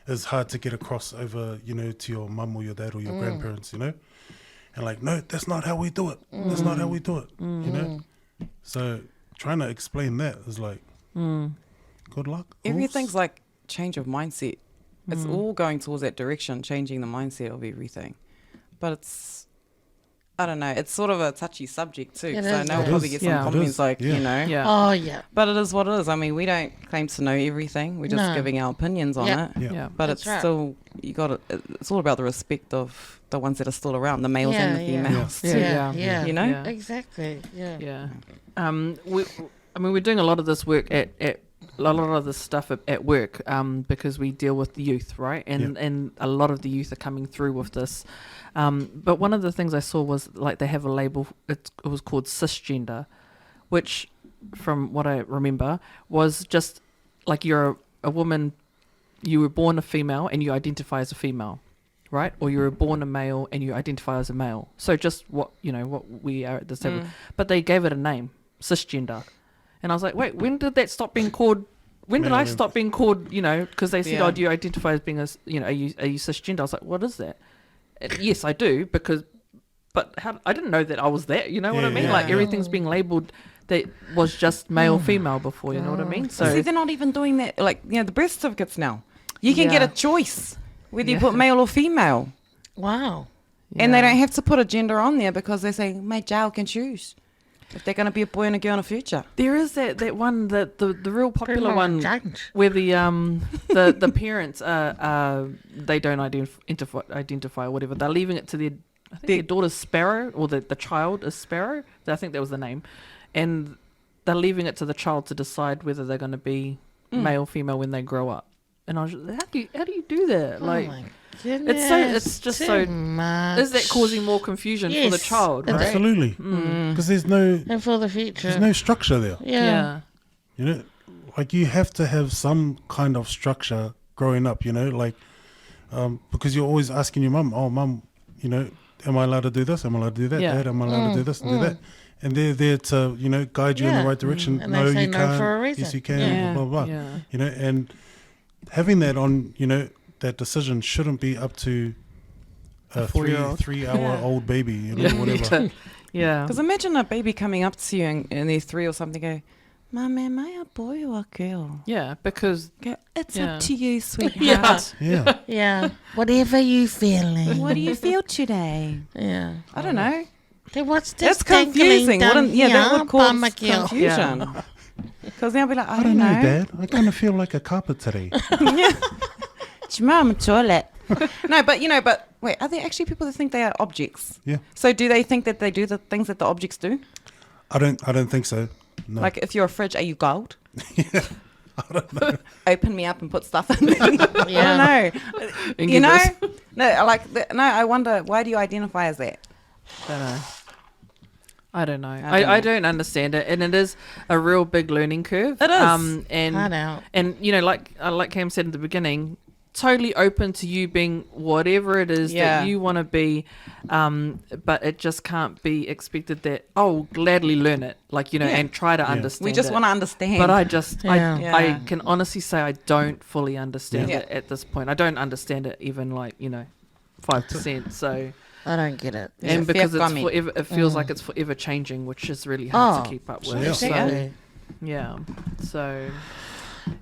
is hard to get across over, you know, to your mum or your dad or your grandparents, you know, and like, no, that's not how we do it. That's not how we do it, you know. So trying to explain that is like, good luck. Everything's like change of mindset. It's all going towards that direction, changing the mindset of everything. But it's, I don't know, it's sort of a touchy subject too. It So I is. know we'll It probably is. get some Yeah. It comments is. like, Yeah. you know. Yeah. Oh, yeah. But it is what it is. I mean, we don't claim to know everything. We're just No. giving our opinions on Yeah. it. Yeah. Yeah. But That's it's right. still, it's all about the respect of the ones that are still around, the males and the Yeah, yeah. females. Yeah. too. Yeah. You know? Yeah. Exactly. Yeah. Yeah. We're doing a lot of this work at a lot of this stuff at work because we deal with the youth, right? And a lot of the youth are coming through with this. But one of the things I saw was like they have a label. It was called cisgender, which, from what I remember, was just like you're a woman. You were born a female and you identify as a female, right? Or you were born a male and you identify as a male. So just what we are at this table. But they gave it a name, cisgender. And I was like, wait, when did that stop being called? When did Male I and- stop being called? You know, because they said, Yeah. "Oh, do you identify as being are you cisgender?" I was like, "What is that?" Yes, I do, but I didn't know that I was that. You know what I Yeah, mean? yeah, Like yeah. everything's being labelled that was just male, female before. You know what I mean? So So see, they're not even doing that. Like, you know, the birth certificates now. You can get Yeah. a choice whether you Yeah. put male or female. Wow. And they yeah. don't have to put a gender on there because they're saying, my child can choose if they're going to be a boy and a girl in the future. There is that one the real popular People one change. where the parents they don't identify or whatever. They're leaving it to their daughter's Sparrow, or the child is Sparrow. I think that was the name, and they're leaving it to the child to decide whether they're going to be male, female when they grow up. And I was just, how do you do that? Like, oh my goodness. it's just too so- much. is that causing more confusion for the Yes. child? Right? Absolutely, because there's no And for the future. structure there. Yeah. You know, like you have to have some kind of structure growing up. You know, like because you're always asking your mum, "Oh, mum, you know, am I allowed to do this? Am I allowed to do that? Yeah. Dad, am I allowed to do this and do that?" And they're there to, you know, guide you in Yeah. the right direction. And No, they say you no can't. for a reason. Yes, you can. Yeah. Blah blah blah. Yeah. You know, and having that on, you know, that decision shouldn't be up to a 4-year-old. 3-hour-old baby, you know, whatever. Yeah. Because imagine a baby coming up to you and they're 3 or something, go, Mum, am I a boy or a girl? Yeah, because Go, it's Yeah. up to you, sweetheart. yeah. Yeah. Yeah. Whatever you feeling. What do you feel today? Yeah. I don't know. Then what's this That's confusing. dangling Wouldn't, yeah, that down would cause here, Bummerkill? confusion. Because they'll be like, I I don't don't know, know. Dad. I kind of feel like a carpet today. It's your mum, toilet. No, but wait, are there actually people that think they are objects? Yeah. So do they think that they do the things that the objects do? I don't think so. No. Like if you're a fridge, are you gold? I don't know. Open me up and put stuff in there. Yeah. I don't know. You know? No, I wonder, why do you identify as that? I don't know. I don't I know. don't understand it, and it is a real big learning curve. It is. And Hard out. and you know, like Cam said at the beginning, totally open to you being whatever it is Yeah. that you want to be, but it just can't be expected that gladly learn it, like, you know, Yeah. and try to understand. We just it. want to understand. But I just, Yeah. Yeah. I can honestly say I don't fully understand Yeah. it at this point. I don't understand it even 5%. So, I don't get it. It's and a because fair it's comment. forever, it feels like it's forever changing, which is really hard to Oh, keep up with. Yeah. So, Exactly. yeah. So,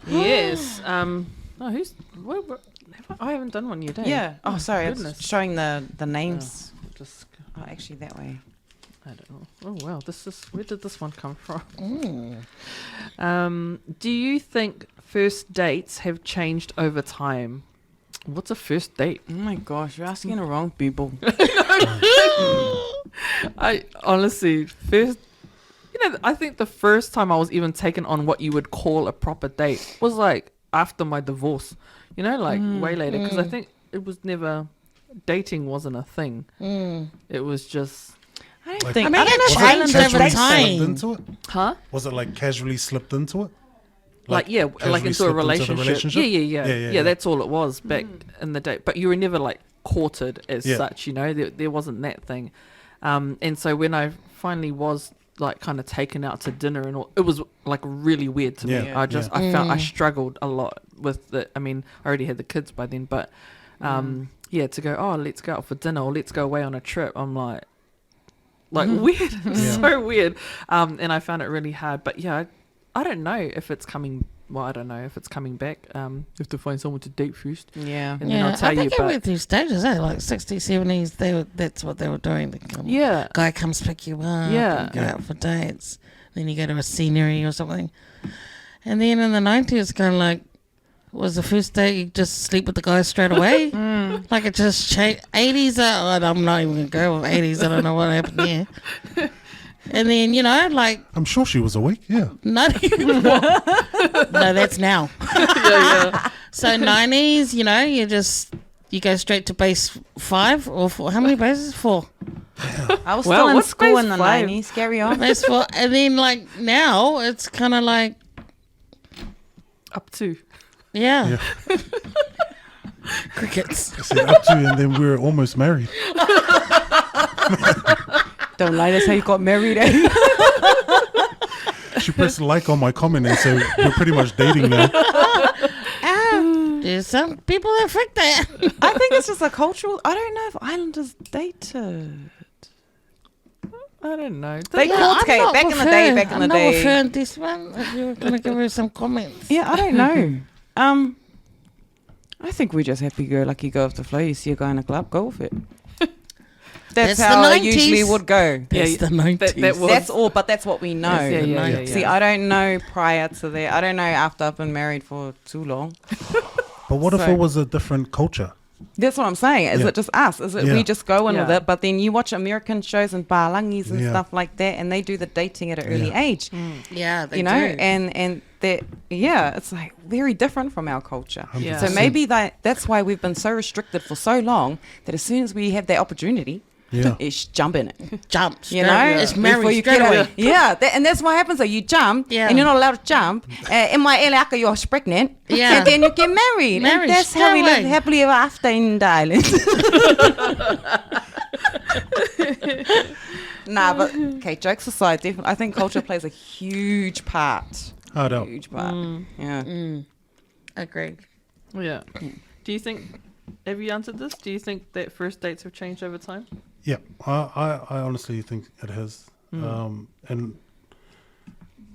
yes. I haven't done one yet. Eh? yeah. Oh, sorry. goodness. It's showing the names. Just, Oh, actually, that way. I don't know. Oh wow, where did this one come from? Mm. Do you think first dates have changed over time? What's a first date? Oh my gosh, you're asking the wrong people. I honestly I think the first time I was even taken on what you would call a proper date was like after my divorce. You know, like way later, because I think it was never dating wasn't a thing. It was just I don't Like- think. I mean, I don't it know. changed Casually over slipped time. into it? huh? Was it like casually slipped into it? Like casually into a slipped into the relationship. Yeah. Yeah. That's all it was back in the day. But you were never like courted as Yeah. such, you know. There wasn't that thing. And so when I finally was like kind of taken out to dinner and all. It was like really weird to me. Yeah, I felt I struggled a lot with the. I mean, I already had the kids by then, but yeah, to go, oh, let's go out for dinner or let's go away on a trip. I'm like weird, so weird. And I found it really hard. But yeah, I don't know if it's coming. Well, I don't know if it's coming back. You have to find someone to date first. Yeah. And then I'll tell I think you. it But went through stages, like 60s, 70s. That's what they were doing. They come, yeah, guy comes pick you up. Yeah. And go out for dates. Then you go to a scenery or something. And then in the 90s, kind of like, was the first day you just sleep with the guy straight away? Like it just changed. 80s, I'm not even going to go with 80s. I don't know what happened there. And then, like... I'm sure she was awake, yeah. No, that's now. So 90s, you go straight to base 5 or 4. How many bases? 4. I was still in what's school base in the 5? 90s. Carry on. Base 4. And then, like, now, it's kind of like... up to. Yeah. Crickets. I said up to, and then we were almost married. Don't lie, that's how you got married, eh? She pressed like on my comment and said we're pretty much dating now. There's some people that freak that. I think it's just a cultural... I don't know if Islanders dated. I don't know. They courted back in the day, back in the I'm day. not referring to this one. If you were going to give her some comments. Yeah, I don't know. I think we just happy-go-lucky go with the flow. You see a guy in a club, go with it. That's the how it 90s. usually would go. That's the 90s. That was, That's all, but that's what we know. yeah. See, I don't know prior to that. I don't know after I've been married for too long. But what if So- it was a different culture? That's what I'm saying. Is Yeah. it just us? Is it Yeah. we just go in with Yeah. it? But then you watch American shows and balangis and Yeah. stuff like that, and they do the dating at an early Yeah. age. Yeah, they You know, do. and that it's like very different from our culture. Yeah. So maybe that's why we've been so restricted for so long that as soon as we have that opportunity, Yeah. it's jump in it. Jump. You know, It's married before you straight get away. away. Yeah, and that's what happens. So you jump, Yeah. and you're not allowed to jump. In my elaka, you're pregnant, Yeah. and then you get married. Married And that's how we straight live away. happily ever after in the island. Nah, but okay, jokes aside, definitely, I think culture plays a huge part. I don't. Huge part. Yeah. Agreed. yeah. Do you think? Have you answered this? Do you think that first dates have changed over time? Yeah, I honestly think it has. And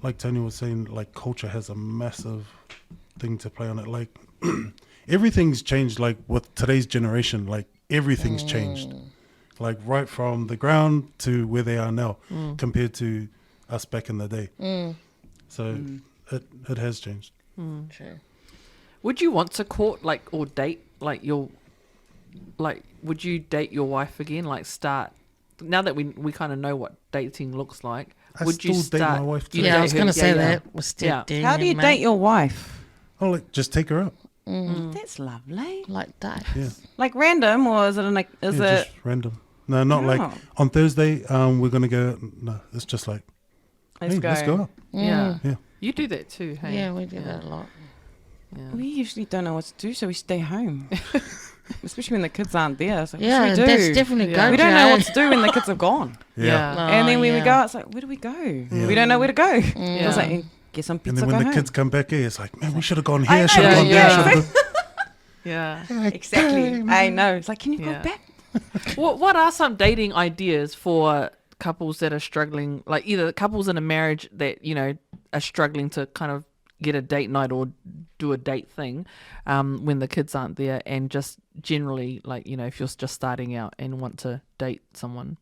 like Tony was saying, like culture has a massive thing to play on it. Like everything's changed. Like with today's generation, like everything's changed. Like right from the ground to where they are now, compared to us back in the day. So it has changed. True. Would you want to court or date would you date your wife again? Like start now that we kind of know what dating looks like. I would you still date start? my wife too. you Yeah, I date was her- going to say yeah. that. We're still Yeah. dating How do you mate. date your wife? Oh, like just take her out. That's lovely. Like that? Yeah. Like random, or is it Yeah, it? just random. No, not like No. on Thursday. We're gonna go. No, it's just like Let's hey, go. let's go out. Yeah. Yeah. You do that too, hey? Yeah, we do that a lot. Yeah. We usually don't know what to do, so we stay home. Especially when the kids aren't there. It's like, Yeah, what should we that's do? definitely Yeah. go. We don't know what to do when the kids have gone. Yeah. And then when we yeah. go out, it's like, where do we go? Yeah. We don't know where to go. Yeah. It's like, get some And pizza, then go when the home. kids come back here, it's like, man, we should have gone I here, know. should have Yeah, gone yeah. there, should Yeah. have. Exactly. I know. It's like, can you Yeah. go back? What are some dating ideas for couples that are struggling, like either couples in a marriage that are struggling to kind of get a date night or do a date thing when the kids aren't there, and just generally if you're just starting out and want to date someone,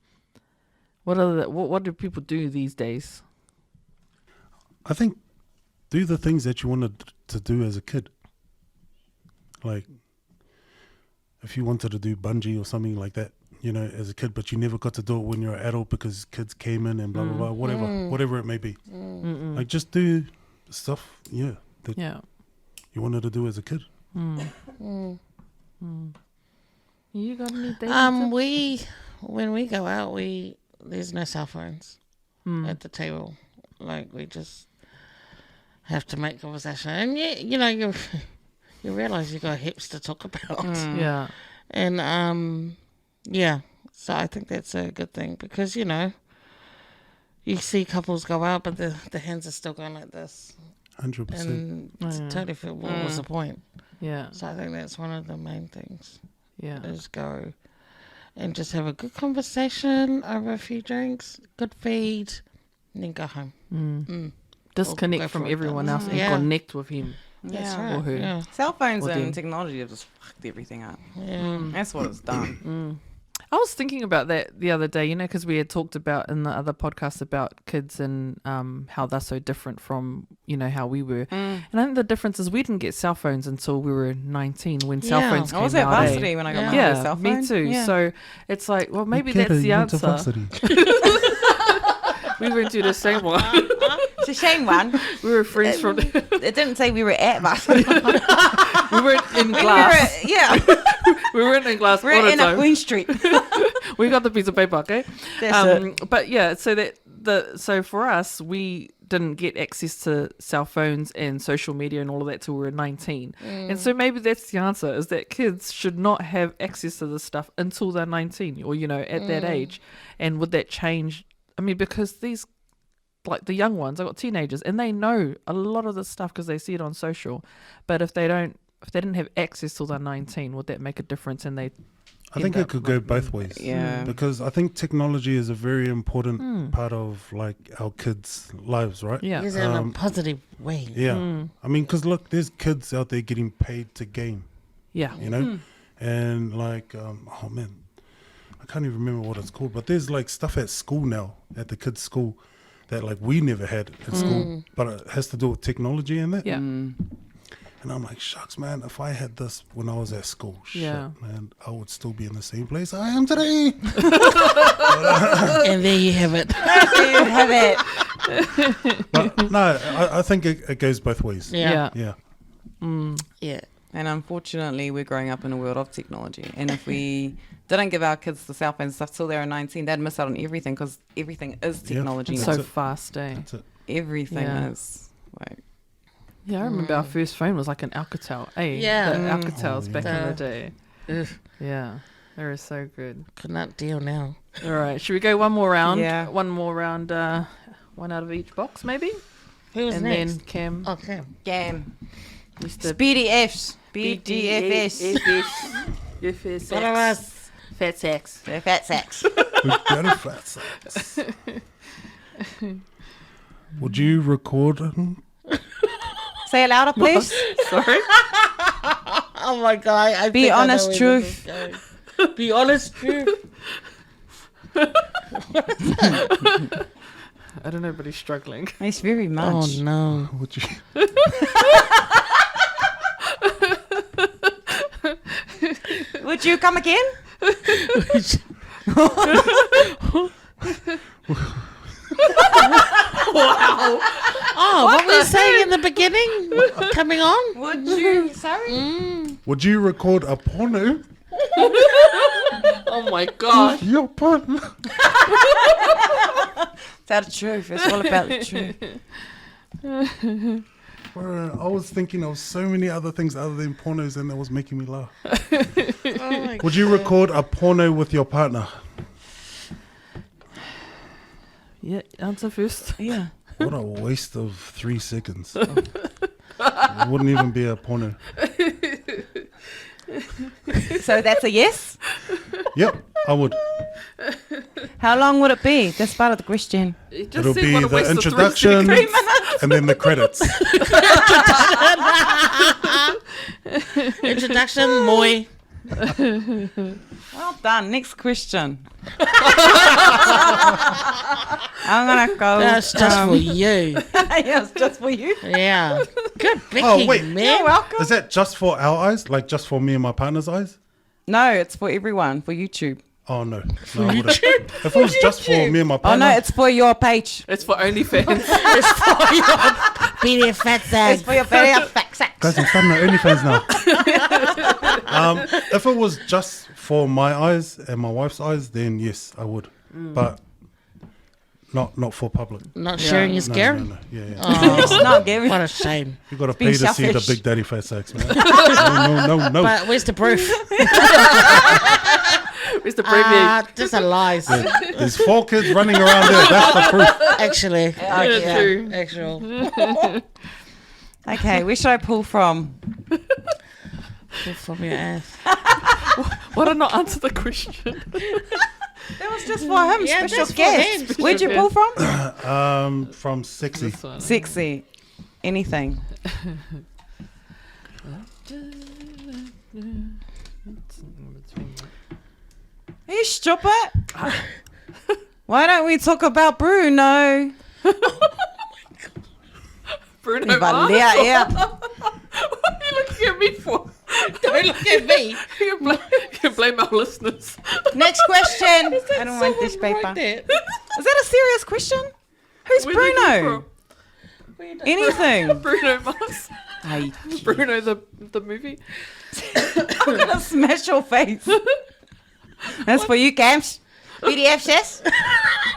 what do people do these days? I think do the things that you wanted to do as a kid. Like if you wanted to do bungee or something like that, as a kid, but you never got to do it when you're an adult because kids came in and blah blah blah, whatever it may be. Like just do stuff, that Yeah. you wanted to do as a kid. You got any dating tips? When we go out, there's no cell phones at the table. Like we just have to make conversation, and you realize you got heaps to talk about, Yeah. and so I think that's a good thing because you you see couples go out, but the hands are still going like this. 100%. And totally feel, what was the point? Yeah. So I think that's one of the main things, Yeah. is go and just have a good conversation over a few drinks, good feed, and then go home. Disconnect go from for it, everyone else and Yeah. connect with him. That's Yeah. right. Or her. Yeah. Cell phones Or them. and technology have just fucked everything up. Yeah. That's what it's done. I was thinking about that the other day, because we had talked about in the other podcast about kids and how they're so different from, how we were. And I think the difference is we didn't get cell phones until we were 19 when cell Yeah. phones I came was at out. eh? varsity when I got my Yeah, first cell phone. me too. Yeah. So it's like, well, maybe Kiddo, that's the you went to answer. varsity. We went to the same one. It's a shame one. We were friends from. It didn't say we were at varsity. We weren't in glass. We weren't in glass all We're the in time. a Queen Street. We got the piece of paper, okay? That's it. But yeah, so for us, we didn't get access to cell phones and social media and all of that till we were 19. And so maybe that's the answer, is that kids should not have access to this stuff until they're 19 or, at that age. And would that change? I mean, because these, like the young ones, I've got teenagers and they know a lot of this stuff because they see it on social. But if they didn't have access till they're 19, would that make a difference? And they I think it could go both ways. Yeah. Because I think technology is a very important part of like our kids' lives, right? Yeah. Use it in a positive way. Yeah. I mean, because look, there's kids out there getting paid to game, Yeah. and like, oh man, I can't even remember what it's called, but there's like stuff at school now, at the kids' school, that like we never had at school, but it has to do with technology and that. Yeah. And I'm like, shucks, man, if I had this when I was at school, Yeah. shit, man, I would still be in the same place I am today. And there you have it. There you have it. But no, I think it goes both ways. Yeah. Yeah. Yeah. And unfortunately, we're growing up in a world of technology. And if we didn't give our kids the cell phone stuff till they were 19, they'd miss out on everything because everything is technology Yeah. now. So That's it. fast, eh? That's it. Everything Yeah. is like, Yeah, I remember our first phone was like an Alcatel, eh? Yeah. The Alcatels Oh, back in yeah. the day. Ugh, Yeah, they were so good. could not deal now. All right, should we go one more round? Yeah. One more round, one out of each box maybe? Who's and next? then Cam, Okay. game. Mr. Bdfs. Bdfs. BDFS. What of us? Fat sex. They're fat sacks. We've got a fat sex. Would you record? Say it louder, please. Sorry? Oh my God. I Be think I know honest, where truth. this is going. Be honest, truth. I don't know, but he's struggling. It's very Oh much. no. Would you? Would you come again? Oh, what were you saying in the beginning? Coming on? Would you? Sorry? Would you record a porno? Oh my God. Your porno. That's the truth. It's all about the truth. Bro, I was thinking of so many other things other than pornos, and that was making me laugh. Oh my Would you record a porno with your partner? Yeah, answer first. Yeah. What a waste of 3 seconds. It wouldn't even be a porno. So that's a yes? Yep, I would. How long would it be? That's part of the question. It just It'll said be what a the waste of 3 introduction seconds. and then the credits. Introduction, moi. Well done. Next question. I'm going to go. That's just for you. Yes, just for you. Yeah. Good picking, Oh, wait. You're man. welcome. Is that just for our eyes? Like just for me and my partner's eyes? No, it's for everyone, for YouTube. Oh, no. No, I wouldn't. If it was just for me and my Oh, partner. no, it's for your page. It's for OnlyFans. It's for your beanie fat It's sack. for your very fat sacks. Guys, I'm starting my OnlyFans now. If it was just for my eyes and my wife's eyes, then yes, I would. But not for public. Not sharing his gear. No. Yeah. Oh, It's not giving. what a shame. You got to being pay to see the selfish. Big Daddy fat sacks, man. No. But where's the proof? Where's to abbreviate. Just a lie. There's 4 kids running around there. That's the proof. Actually. Yeah, true. Actual. Okay, where should I pull from? Pull from your ass. Why did I not answer the question? That was just for him, Yeah, special that's for guest. him. Where'd you pull from? From Sexy. This one. Sexy. Anything. Are you stupid? Why don't we talk about Bruno? Bruno But Mars? yeah, yeah. What are you looking at me for? Don't look at me. You can blame our listeners. Next question. I don't want this Someone paper. wrote that. Is that a serious question? Who's Where did you Bruno? Anything. from? Bruno Mars. Hey, Bruno the movie. I'm gonna smash your face. That's for you, Camps. Bdfs.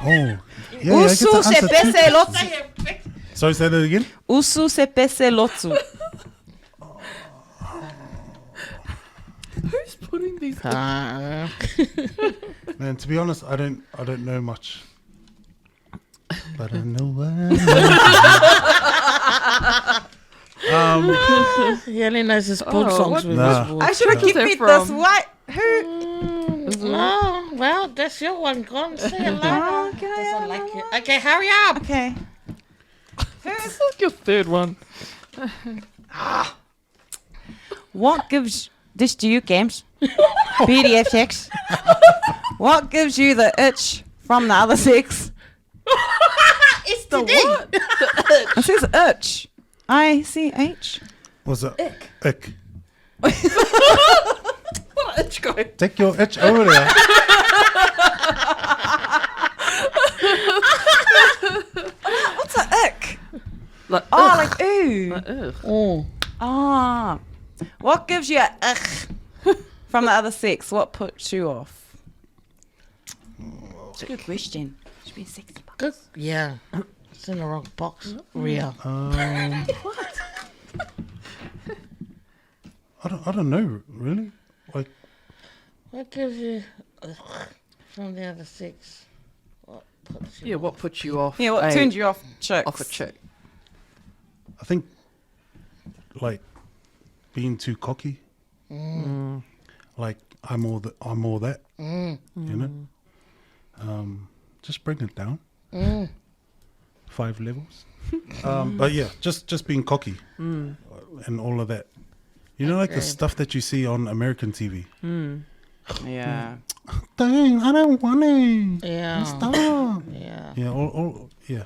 Oh. Yeah, I get Usu to se answer pese two. lotsu. Sorry, say that again? Usu se pese lotsu. Who's putting these? Man, to be honest, I don't know much. But I know what He only knows his sports Oh, songs what- with Nah. his sports. I should have Where's kept that it from? this white. Who? Oh, well, that's your one gone. See you later. Okay, Doesn't like it. Okay, hurry up. Okay. This is your third one. What gives this to you, Camps? Bdfs. What gives you the itch from the other sex? It's The what? It says itch. ICH. was it? Ick. What an itch guy. Take your itch over there. What's a ick? Like, Oh, ugh. like ooh. Ugh. Oh. Ah. What gives you a ugh from the other sex? What puts you off? It's a good question. Should be a sexy box. Good. Yeah. It's in the wrong box. Ria. I don't know, really. Like, What gives you from the other sex? What puts you Yeah, what puts you off? Yeah, what turns you off chicks? off a chick? I think, like, being too cocky. Like, I'm all that. You know. Just bring it down. 5 levels. But yeah, just being cocky and all of that. You know, like the Okay. stuff that you see on American TV. Yeah. Dang, I don't want it. Yeah. Stop. Yeah. Yeah, all yeah.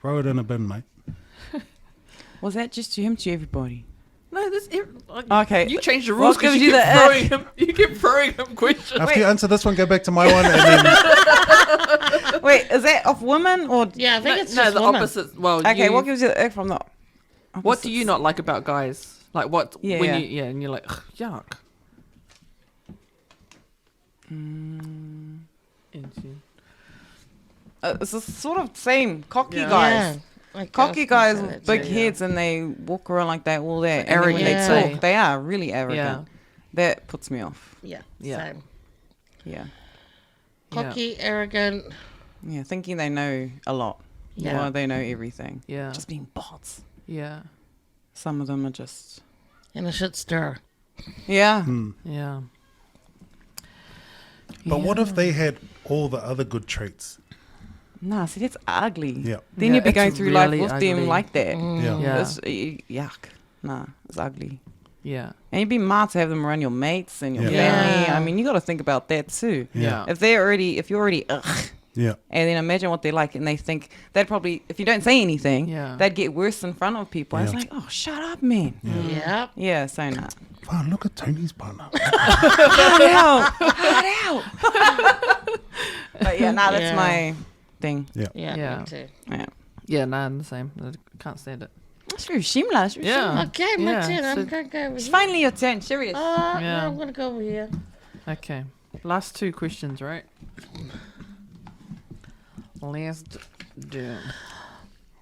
Throw it in a bin, mate. Was that just to him, to everybody? No, this. Okay. You changed the What rules because gives you you keep the throwing him. You keep throwing him questions. After you answer this one, go back to my one, and then Wait, is that of women or? Yeah, I think it's No, just the women. opposite. Well, Okay, you, what gives you the ick from the? what do you not like about guys? Like what? Yeah, when yeah. you and you're like, "Ugh, yuck. It's the sort of same cocky Yeah. guys. Yeah. Like, Cocky guys with big yeah. heads and they walk around like that, all that. So And then when they arrogant. talk, they are really arrogant. That puts me off. Yeah. Yeah. Same. Yeah. Cocky, arrogant. Yeah, thinking they know a lot. Yeah. Or they know everything. Yeah. Just being bots. Yeah. Some of them are just. And a shit stir. Yeah. Yeah. but what if they had all the other good traits? Nah, see, that's ugly. Yeah. Then Yeah, you'd be it's going through life really with ugly. them like that. Yeah. Yeah. It's, yuck. Nah, it's ugly. Yeah. And you'd be mad to have them around your mates and your Yeah. family. Yeah. I mean, you got to think about that too. Yeah. If you're already ugh, Yeah. and then imagine what they're like, and they think they'd probably, if you don't say anything, Yeah. they'd get worse in front of people. And Yeah. it's like, oh, shut up, man. Yeah. Yeah, so nah. Wow, look at Tony's partner. Hard out, hard out. But yeah, nah, that's Yeah. my thing. Yeah. Yeah. Me too. Yeah. Yeah. No, I'm the same. I can't stand it. That's very shameless. Yeah. Okay, my Yeah, turn. I'm so- going to go over It's here. finally your turn. Serious. Oh, Yeah. no, I'm going to go over here. Okay. Last 2 questions, right? Last do.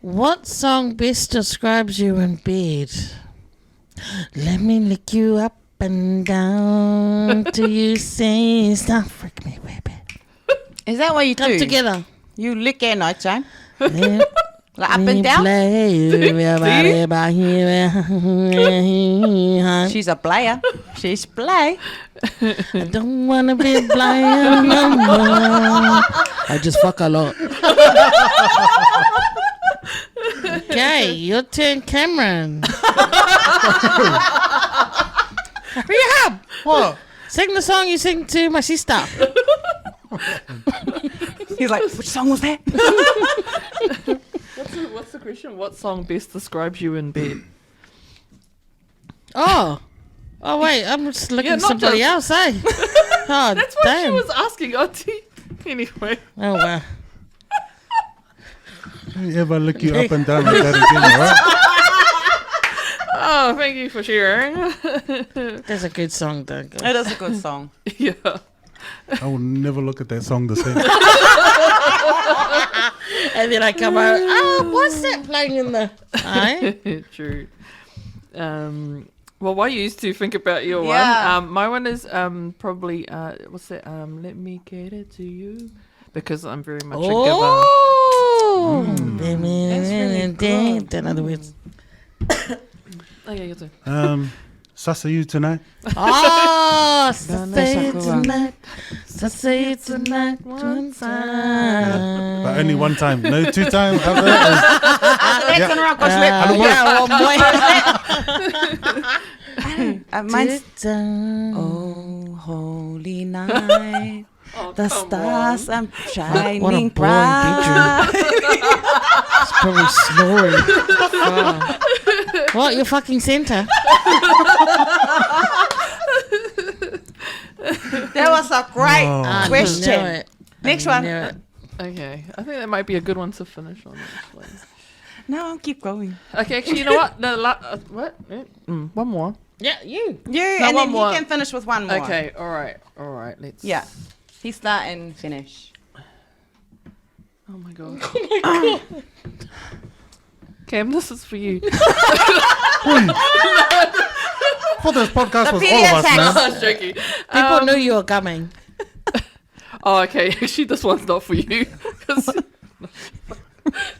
What song best describes you in bed? Let me lick you up and down till you say stop. Freak me, baby. Is that what you Come do? together. You lick your night time? Let Like up me and down? play everybody by here. She's a player. She's play. I don't wanna be blind no more. I just fuck a lot. Okay, your turn, Cameron. Hurry up! What? Sing the song you sing to my sister. He's like, which song was that? What's the question? What song best describes you in bed? Oh wait, I'm just looking Yeah, at not somebody just- else, eh? Oh, That's what damn. she was asking, Auntie. Anyway. Oh wow. Don't you ever lick you up and down like that again, alright? Oh, thank you for sharing. That's a good song, though. It is a good song. Yeah. I will never look at that song the same. And then I come out. Oh, what's that playing in the? Aye. True. Well, while you used to think about your Yeah. one, my one is probably what's that? Let me cater to you, because I'm very much a giver. Oh, really good. in other words. Oh yeah, your turn. Sussa you tonight? Oh, Done say that it sucker. tonight. Say it tonight one time. But only one time. No, 2 times. After that That's gonna rock or slip. Yeah, one more. Mine's Oh, Oh, holy night. Oh, The come stars are what a shining boring bright. It's probably snoring. Oh. What, your fucking centre? That was a great Oh. question. Next one. on. Okay, I think that might be a good one to finish on. Actually. No, I'll keep going. Okay, actually, you know what? What? One more. Yeah, you. You, No, and one then more. he can finish with one more. Okay, all right. Let's. Yeah. He start and finish. Oh my god. Cam, this is for you. For this podcast was The all of us, PDFs. man. I was joking. People knew you were coming. Oh, okay. Actually, this one's not for you. 'Cause-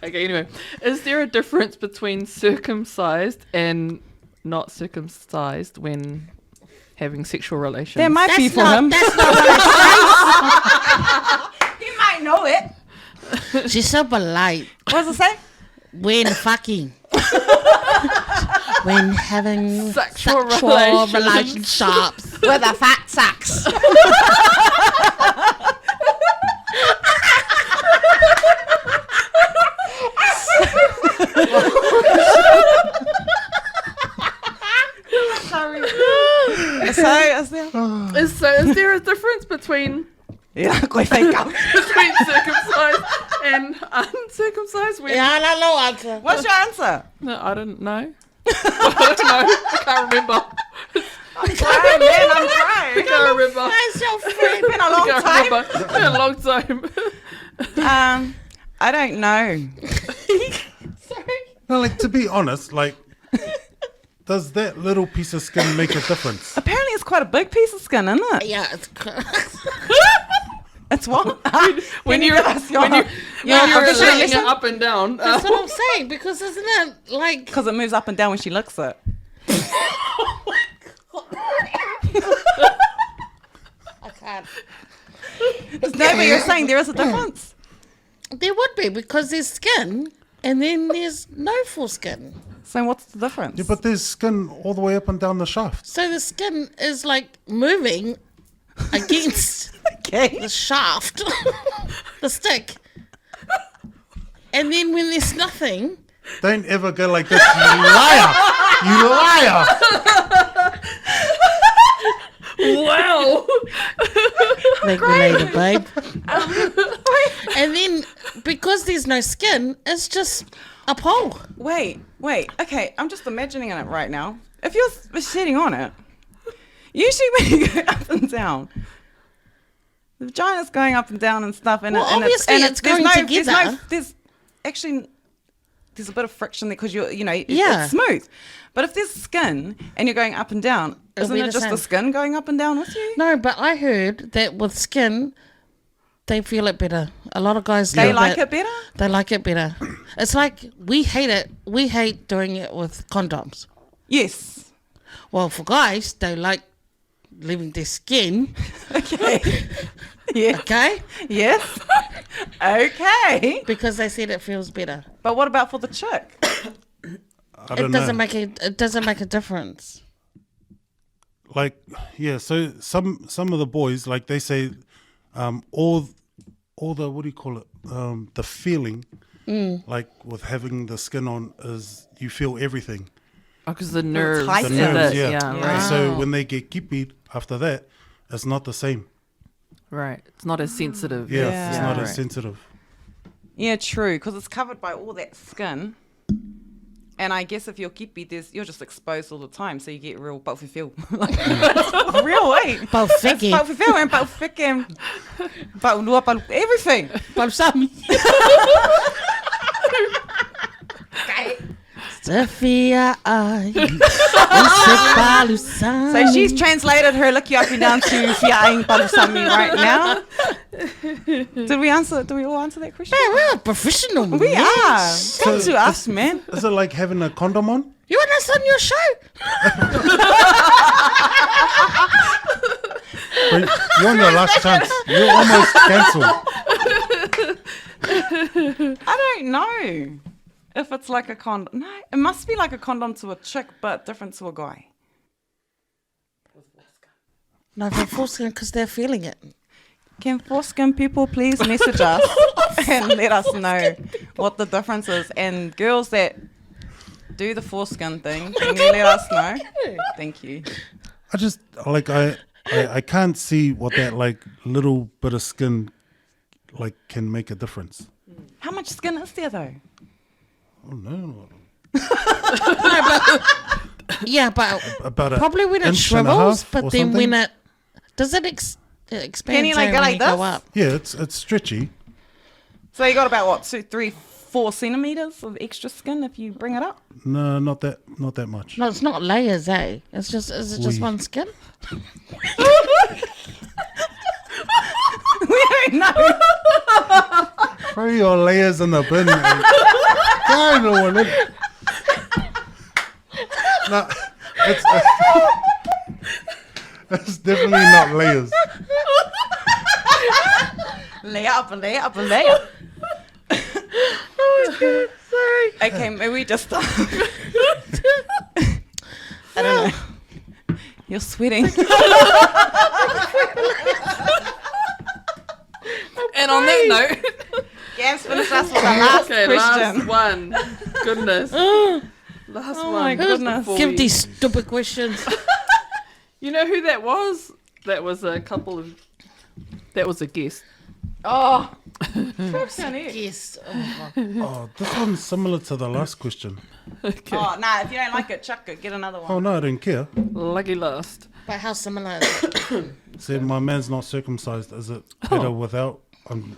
okay, anyway. Is there a difference between circumcised and not circumcised when having sexual relations? There might be for him. That's not what He might know it. She's so polite. What does it say? When fucking. When having Sexual relationships. With a fat sax. Sorry. Is there? Is there a difference between Yeah, quite fake out. circumcised and uncircumcised? When, Yeah, I know answer. What's your answer? No, I didn't know. I don't know. I can't remember. I'm trying, man. I'm I trying. can't remember. That's your friend. It's been a long I time. can't remember. It's been a long time. I don't know. No, like, to be honest, like, does that little piece of skin make a difference? Apparently, it's quite a big piece of skin, isn't it? Yeah, it's It's what? When you're shaking it up and down. That's what I'm saying, because isn't it like Because it moves up and down when she licks it. I can't. No, but you're saying there is a difference. There would be, because there's skin and then there's no full skin. So what's the difference? Yeah, but there's skin all the way up and down the shaft. So the skin is like moving against okay. the shaft, the stick. And then when there's nothing, Don't ever go like this, you liar! You liar! Wow. like we later, babe. And then because there's no skin, it's just a pole. Wait. Okay, I'm just imagining it right now. If you're sitting on it, usually when you go up and down, the vagina's going up and down and stuff, and Well, and obviously it's there's going together. There's there's a bit of friction there because you're, Yeah. it's smooth. But if there's skin and you're going up and down, It'll isn't be it the just the same. skin going up and down with you? No, but I heard that with skin, they feel it better. A lot of guys They love like it better? They like it better. It's like we hate it. We hate doing it with condoms. Yes. Well, for guys, they like leaving their skin. Okay. Yeah. Okay, Yes. Okay. because they said it feels better. But what about for the chick? I don't It doesn't know. it doesn't make a difference. Like, yeah, so some of the boys, like they say, all the, what do you call it, the feeling, like with having the skin on, is you feel everything. Because the nerves. tight. The Yeah. and nerves, that, yeah. yeah, And right. so Wow. when they get kipied after that, it's not the same. Right. It's not as sensitive. Yeah, Yeah. it's not right. as sensitive. Yeah, true, because it's covered by all that skin. And I guess if you're kipi, you're just exposed all the time, so you get real pau-whiwhiu. Real, eh? Pau-whiwhi. Pau-whiwhiu and pau-whiwhi and pau-lua, everything. Balsami. Sophia, So she's translated her licky up and down to fiaing palusami right now. Did we all answer that question? Yeah, we're professional. We yes. are. Come to us, man. Is it like having a condom on? You want us on your show? But you're on your last chance. You're almost cancelled. I don't know if it's like a condom. No, it must be like a condom to a chick, but different to a guy. No, for foreskin because they're feeling it. Can foreskin people please message us and let us know what the difference is? And girls that do the foreskin thing, can you let us know? Thank you. I just, like, I can't see what that, like, little bit of skin, like, can make a difference. How much skin is there though? Oh, no. Yeah, but About probably when it inch and a shrivels, half but or then when something? does it expand? Can you, like, say, go when like you go this? up? Yeah, it's stretchy. So you got about what, 2, 3, 4 centimeters of extra skin if you bring it up? No, not that much. No, it's not layers, eh? Is it just Oui. one skin? We don't know. Throw your layers in the bin. I don't want it. No, it's definitely not layers. Lay up. Sorry. Okay, maybe we just stop. I don't know. You're sweating. And on that note, Gabs, finish us with the last question. last one. Goodness. Last Oh one. my goodness. before Give we- these stupid questions. You know who that was? That was a couple of. That was a guest. Oh. Yes. Oh, Oh, this one's similar to the last question. Okay. Oh, nah, if you don't like it, chuck it. Get another one. Oh, no, I didn't care. Lucky last. but how similar is it? Said my man's not circumcised. Is it better without?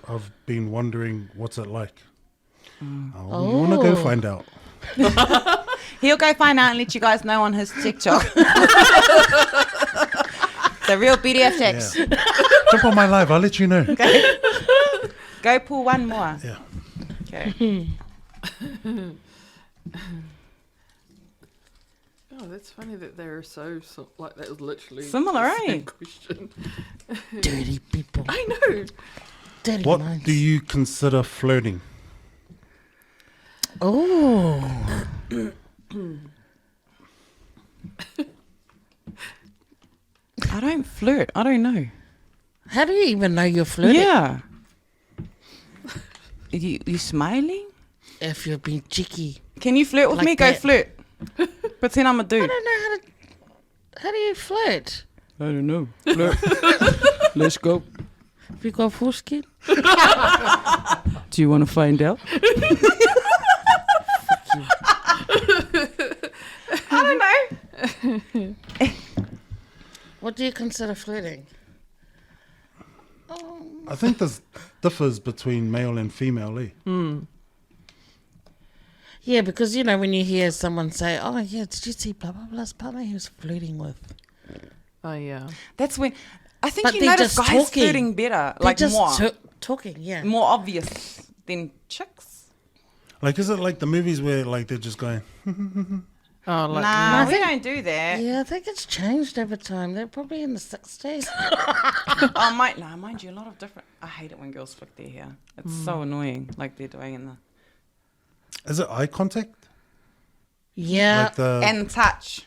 I've been wondering what's it like. Oh, you want to go Oh. find out? He'll go find out and let you guys know on his TikTok. The real Bdfs. Yeah. Jump on my live. I'll let you know. Okay. Go pull one more. Yeah. Okay. Oh, that's funny that they're so like that was literally Similar, the same eh? question. Dirty people. I know. Dirty What minds. do you consider flirting? Oh. I don't flirt. I don't know. How do you even know you're flirting? Yeah. You smiling? If you're being cheeky. Can you flirt with Like me? Go that. flirt. Pretend I'm a I dude. don't know how do you flirt? I don't know. Flirt. Let's go. Have you got foreskin? Do you want to find out? I don't know. What do you consider flirting? I think this differs between male and female. Yeah, because, you know, when you hear someone say, oh, yeah, did you see blah, blah, blah's partner he was flirting with? Oh yeah. That's when I think But you they're notice just guys talking. flirting better, They're like just more, talking, yeah. more obvious than chicks. Like, is it like the movies where like they're just going? Oh, like Nah, I we think- don't do that. Yeah, I think it's changed over time. They're probably in the 60s. Oh, mind you, a lot of different. I hate it when girls flick their hair. It's so annoying, like they're doing in the Is it eye contact? Yeah. Like the and touch.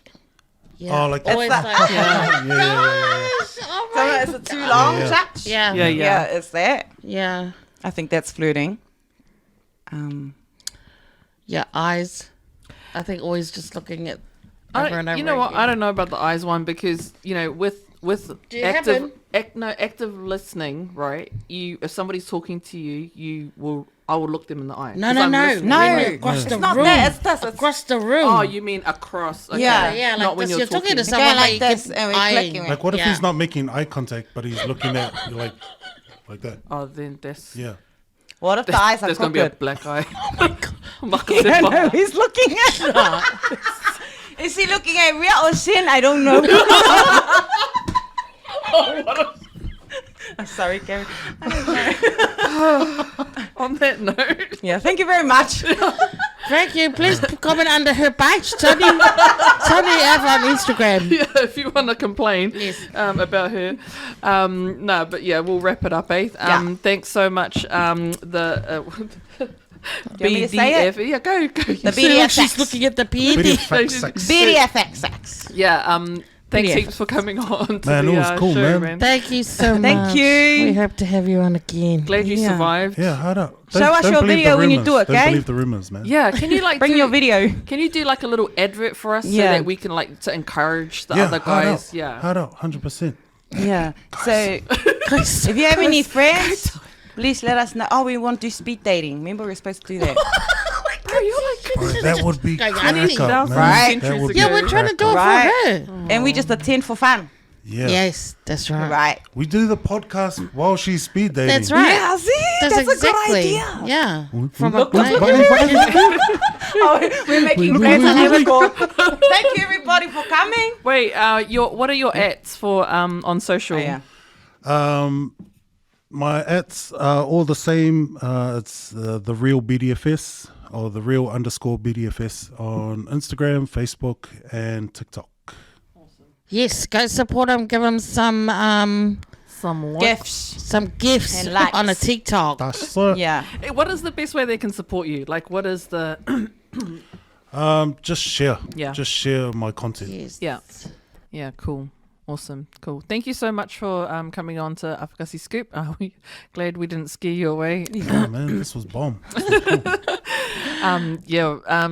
yeah. Oh, like Always that- like, yeah. oh So my is it too long? Yeah. Touch. Yeah. Yeah, Yeah, it's that. Yeah. I think that's flirting. Yeah, eyes. I think always just looking at I over and don't, over you know what? again. I don't know about the eyes one because with Do you have active them? active listening, right? If somebody's talking to you, I will look them in the eye. No, 'Cause no, I'm no. listening. No, Across it's the not room. that. It's this. It's Across the room. Oh, you mean across? Okay. Yeah. Yeah, like Not when this. you're You're talking to talking. someone Go like that you this keep and we're eyeing. clicking. Like, what if Yeah. he's not making eye contact, but he's looking at you like that? Oh, then that's Yeah. What if the eyes are there's gonna be a crooked? black eye. I know he's looking at. Is he looking at real or sin? I don't know. I'm sorry, Karen. On that note, Yeah, thank you very much. Thank you. Please comment under her page, Tony. Tony F on Instagram. yeah, if you want to complain Yes. about her, no, but yeah, we'll wrap it up, eh? Yeah. Thanks so much. The want me to say it? Yeah, go. The She's BDFs. looking at the Video PD. fact sex. BDFX. Yeah. Thanks Yeah. heaps for coming on to Man, the it was cool, show, man. Thank you so much. Thank you. We hope to have you on again. Glad you Yeah. survived. Yeah, hold up. Show us don't your believe video the when you rumors. do it, Don't okay? believe the rumors, man. Yeah, can you like Bring do, your video. Can you do like a little advert for us so Yeah. that we can like to encourage the Yeah, other hard guys? out. Yeah. Hard out, 100%. Yeah. So if you have any friends, please let us know. Oh, we want to do speed dating. Remember, we're supposed to do that. Bro, you're like Bro, that would be Go, crack Annie. up, man. Right. That would Yeah, be we're trying to crack do it up. Right. for her. And we just attend for fun. Yeah. Yes, that's right. Right. We do the podcast while she's speed dating. That's right. Yeah, see? That's exactly. a good idea. Yeah. From a Look, plane. Oh, we're making plans on how to go. Thank you, everybody, for coming. wait, what are your ats for on social? Oh, yeah. My ats are all the same. It's the real BDFS or the real _ BDFS on Instagram, Facebook, and TikTok. Yes, go support him. Give him some Somewhat. Gifts. gifts And likes. on a TikTok. That's it. Yeah. Hey, what is the best way they can support you? Like, what is the Just share. Yeah. Just share my content. Yes. Yeah. Yeah, cool. Awesome. Cool. Thank you so much for coming on to Afakasi Scoop. We glad we didn't scare you away. Oh, man, this was bomb.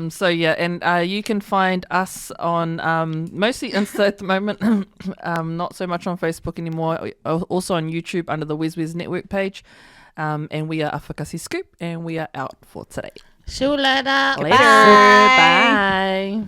So yeah, and you can find us on mostly Insta at the moment, not so much on Facebook anymore. Also on YouTube under the Wes Network page. And we are Afakasi Scoop, and we are out for today. See you later. Later. Bye. Bye.